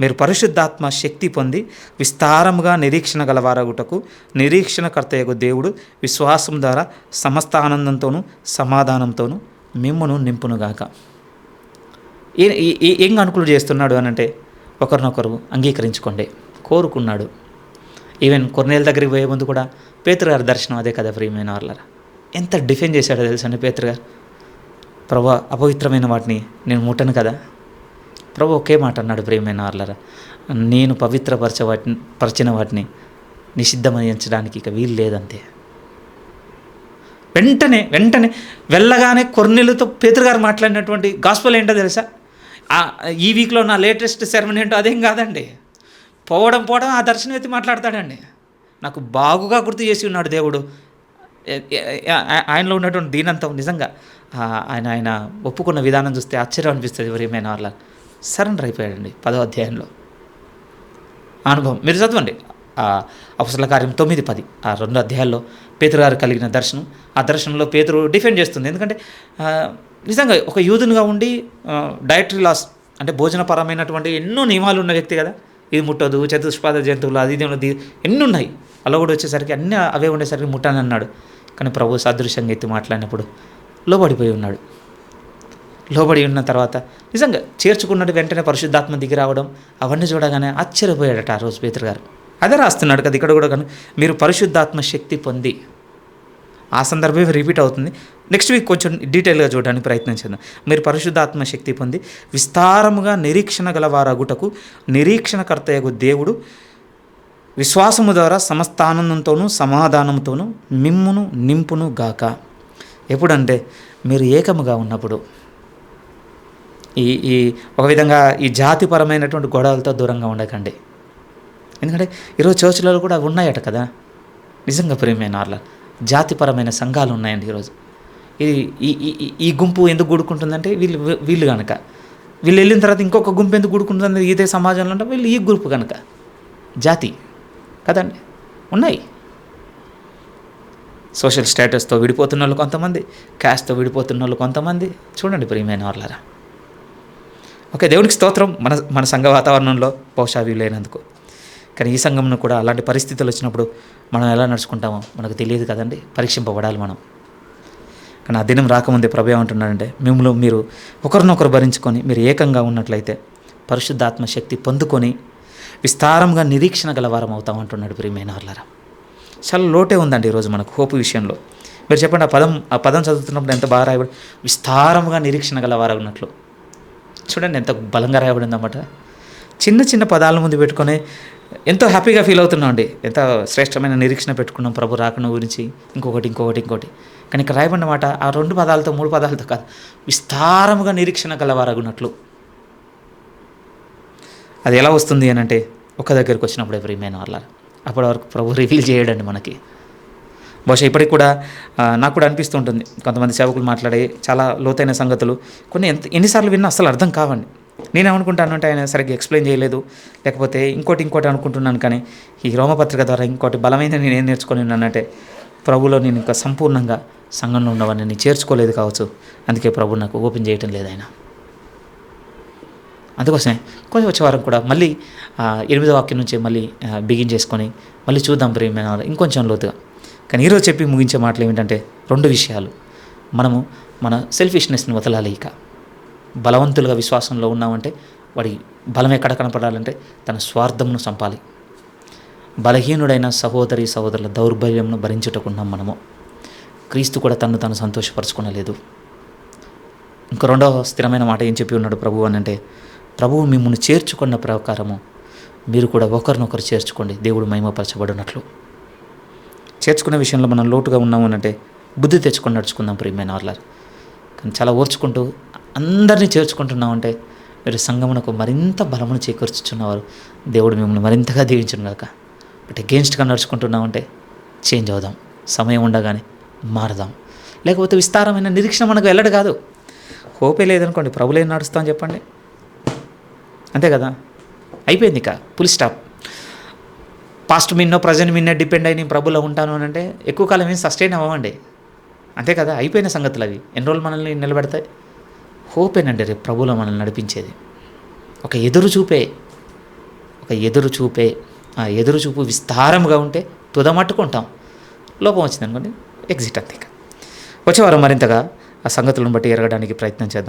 మీరు పరిశుద్ధాత్మ శక్తి పొంది విస్తారముగా నిరీక్షణ గలవారగుటకు నిరీక్షణకర్తయగు దేవుడు విశ్వాసం ద్వారా సమస్త ఆనందంతోనూ సమాధానంతోనూ మిమ్మును నింపునుగాక. ఏం అనుకూలు చేస్తున్నాడు అని అంటే, ఒకరినొకరు అంగీకరించుకోండి కోరుకున్నాడు. ఈవెన్ కొర్నేలు దగ్గరికి పోయే ముందు కూడా పేతురు గారి దర్శనం అదే కదా ప్రియమైన వాళ్ళరా. ఎంత డిఫెండ్ చేశాడో తెలుసండి పేతురు గారు. ప్రభు, అపవిత్రమైన వాటిని నేను ముట్టను కదా. ప్రభు ఒకే మాట అన్నాడు ప్రియమైన వాళ్ళరా, నేను పవిత్రపరిచిన వాటిని నిషిద్ధమయించడానికి ఇక వీలు లేదంతే. వెంటనే వెళ్ళగానే కొర్నేలుతో పేతురు గారు మాట్లాడినటువంటి గాస్పెల్ ఏంటో తెలుసా? ఈ వీక్లో నా లేటెస్ట్ సెర్మన్ ఏంటో అదేం కాదండి. పోవడం ఆ దర్శనం ఎత్తి మాట్లాడతాడండి. నాకు బాగుగా గుర్తు చేసి ఉన్నాడు దేవుడు. ఆయనలో ఉన్నటువంటి దీనంతం నిజంగా ఆయన ఒప్పుకున్న విధానం చూస్తే ఆశ్చర్యం అనిపిస్తుంది. ఎవరేమైనా వాళ్ళ సరెండర్ అయిపోయాడండి 10వ అధ్యాయంలో. అనుభవం మీరు చదవండి. అపొస్తలుల కార్యం 9-10 ఆ 2 అధ్యాయాల్లో పేతురు గారు కలిగిన దర్శనం. ఆ దర్శనంలో పేతురు డిఫెండ్ చేస్తుంది. ఎందుకంటే నిజంగా ఒక యూదునిగా ఉండి డైటరీ లాస్ అంటే భోజనపరమైనటువంటి ఎన్నో నియమాలు ఉన్న వ్యక్తి కదా. ఇది ముట్టదు, చతుష్పాద జంతువులు, అది ఇది ఎన్ని ఉన్నాయి. అలా కూడా వచ్చేసరికి అన్నీ అవే ఉండేసరికి ముట్టాని అన్నాడు. కానీ ప్రభు సదృశ్యంగా ఎత్తి మాట్లాడినప్పుడు లోబడిపోయి ఉన్నాడు. లోబడి ఉన్న తర్వాత నిజంగా చేర్చుకున్నట్టు వెంటనే పరిశుద్ధాత్మ దిగి రావడం అవన్నీ చూడగానే ఆశ్చర్యపోయాడట ఆ రోజు పేతురు గారు. అదే రాస్తున్నాడు కదా ఇక్కడ కూడా. కానీ మీరు పరిశుద్ధాత్మ శక్తి పొంది, ఆ సందర్భమే రిపీట్ అవుతుంది. నెక్స్ట్ వీక్ కొంచెం డీటెయిల్గా చూడడానికి ప్రయత్నించేద్దాం. మీరు పరిశుద్ధాత్మ శక్తి పొంది విస్తారముగా నిరీక్షణ గలవారగుటకు నిరీక్షణకర్తయగు దేవుడు విశ్వాసము ద్వారా సమస్త ఆనందంతోనూ సమాధానంతోనూ మిమ్మును నింపును గాక. ఎప్పుడంటే మీరు ఏకముగా ఉన్నప్పుడు. ఈ ఒక విధంగా ఈ జాతిపరమైనటువంటి గొడవలతో దూరంగా ఉండకండి. ఎందుకంటే ఈరోజు చర్చిలలో కూడా ఉన్నాయట కదా. నిజంగా ప్రియమైన వాళ్ళ జాతిపరమైన సంఘాలు ఉన్నాయండి ఈరోజు. ఈ గుంపు ఎందుకు కూడుకుంటుందంటే వీళ్ళు కనుక, వీళ్ళు వెళ్ళిన తర్వాత ఇంకొక గుంపు ఎందుకు కూడుకుంటుంది ఇదే సమాజంలో అంటే వీళ్ళు ఈ గ్రూప్ కనుక, జాతి కదండి. ఉన్నాయి సోషల్ స్టేటస్తో విడిపోతున్న వాళ్ళు కొంతమంది, క్యాస్ట్తో విడిపోతున్న వాళ్ళు కొంతమంది. చూడండి ప్రియమైన వాళ్ళరా. ఓకే, దేవునికి స్తోత్రం. మన సంఘ వాతావరణంలో బహుశా వీలు లేనందుకు. కానీ ఈ సంఘంలో కూడా అలాంటి పరిస్థితులు వచ్చినప్పుడు మనం ఎలా నడుచుకుంటామో మనకు తెలియదు కదండి. పరీక్షింపబడాలి మనం. కానీ ఆ దినం రాకముందే ప్రభు ఏమంటున్నాడంటే, మిమ్మల్ని మీరు ఒకరినొకరు భరించుకొని మీరు ఏకంగా ఉన్నట్లయితే పరిశుద్ధాత్మ శక్తి పొందుకొని విస్తారంగా నిరీక్షణ గలవారం అవుతామంటున్నాడు ప్రియమైన వాళ్ళరా. చాలా లోటే ఉందండి ఈరోజు మనకు హోపు విషయంలో. మీరు చెప్పండి, ఆ పదం చదువుతున్నప్పుడు ఎంత బాగా రాయబడి, విస్తారముగా నిరీక్షణ గలవారు ఉన్నట్లు. చూడండి ఎంత బలంగా రాయబడింది అన్నమాట. చిన్న పదాల ముందు పెట్టుకొని ఎంతో హ్యాపీగా ఫీల్ అవుతున్నాం అండి. ఎంత శ్రేష్టమైన నిరీక్షణ పెట్టుకున్నాం ప్రభు రాకను గురించి. ఇంకొకటి. కానీ ఇక్కడ రాయబడిన మాట ఆ 2 పదాలతో 3 పదాలతో కాదు, విస్తారముగా నిరీక్షణ గలవారగున్నట్లు. అది ఎలా వస్తుంది అని అంటే ఒక దగ్గరికి వచ్చినప్పుడు ప్రియమైన వాళ్ళ. అప్పటి వరకు ప్రభు రివీల్ చేయడండి మనకి. బహుశా ఇప్పటికి కూడా నాకు కూడా అనిపిస్తుంటుంది, కొంతమంది సేవకులు మాట్లాడే చాలా లోతైన సంగతులు కొన్ని ఎన్నిసార్లు విన్నా అసలు అర్థం కావండి. నేనేమనుకుంటాను అంటే ఆయన సరిగ్గా ఎక్స్ప్లెయిన్ చేయలేదు, లేకపోతే ఇంకోటి అనుకుంటున్నాను. కానీ ఈ రోమపత్రిక ద్వారా ఇంకోటి బలమైన నేనేం నేర్చుకొని ఉన్నానంటే, ప్రభులో నేను ఇంకా సంపూర్ణంగా సంఘంలో ఉన్నవాడిని నేను చేర్చుకోలేదు కావచ్చు. అందుకే ప్రభు నాకు ఓపెన్ చేయటం లేదు ఆయన. అందుకోసమే కొంచెం వచ్చే వారం కూడా మళ్ళీ 8వ వాక్యం నుంచి మళ్ళీ బిగిన్ చేసుకొని మళ్ళీ చూద్దాం ప్రియమైన ఇంకొంచెం లోతుగా. కానీ ఈరోజు చెప్పి ముగించే మాటలు ఏమిటంటే 2 విషయాలు. మనము మన సెల్ఫిష్నెస్ని వదలాలి. ఇక బలవంతులుగా విశ్వాసంలో ఉన్నామంటే వాడి బలం ఎక్కడ కనపడాలంటే తన స్వార్థమును చంపాలి. బలహీనుడైన సహోదరుల దౌర్బల్యమును భరించుటకున్నాం మనము. క్రీస్తు కూడా తను సంతోషపరచుకోనలేదు. ఇంకో 2వ స్థిరమైన మాట ఏం చెప్పి ఉన్నాడు ప్రభు అని అంటే, ప్రభువు మిమ్మల్ని చేర్చుకున్న ప్రకారము మీరు కూడా ఒకరినొకరు చేర్చుకోండి, దేవుడు మహిమపరచబడినట్లు. చేర్చుకునే విషయంలో మనం లోటుగా ఉన్నామనంటే బుద్ధి తెచ్చుకొని నడుచుకుందాం ప్రియమైన వాళ్ళ. కానీ చాలా ఓర్చుకుంటూ అందరినీ చేర్చుకుంటున్నామంటే మీరు సంఘమునకు మరింత బలమును చేకూర్చుచున్నవారు. దేవుడు మిమ్మల్ని మరింతగా దీవించును గాక. బట్ అగెయిన్స్ట్గా నడుచుకుంటున్నామంటే చేంజ్ అవుదాం. సమయం ఉండగానే మారదాం. లేకపోతే విస్తారమైన నిరీక్షణ మనకు వెళ్ళడు కాదు. హోపే లేదనుకోండి, ప్రభులే నడుస్తాం చెప్పండి. అంతే కదా, అయిపోయింది. ఇక ఫుల్ స్టాప్. పాస్ట్ మిన్నో ప్రజెంట్ మిన్నో డిపెండ్ అయ్యి నేను ప్రభులో ఉంటాను అని అంటే ఎక్కువ కాలం ఏం సస్టైన్ అవ్వండి. అంతే కదా, అయిపోయిన సంగతులు అవి. ఎన్ని రోజులు మనల్ని నిలబెడతాయి? హోపేనండి రేపు ప్రభులో మనల్ని నడిపించేది. ఒక ఎదురు చూపే. ఆ ఎదురు చూపు విస్తారంగా ఉంటే తుదమట్టుకుంటాం. లోపం వచ్చిందనుకోండి, ఎగ్జిట్ అంతే. ఇక వచ్చేవారం మరింతగా ఆ సంగతులను బట్టి ఎరగడానికి ప్రయత్నం చేద్దాం.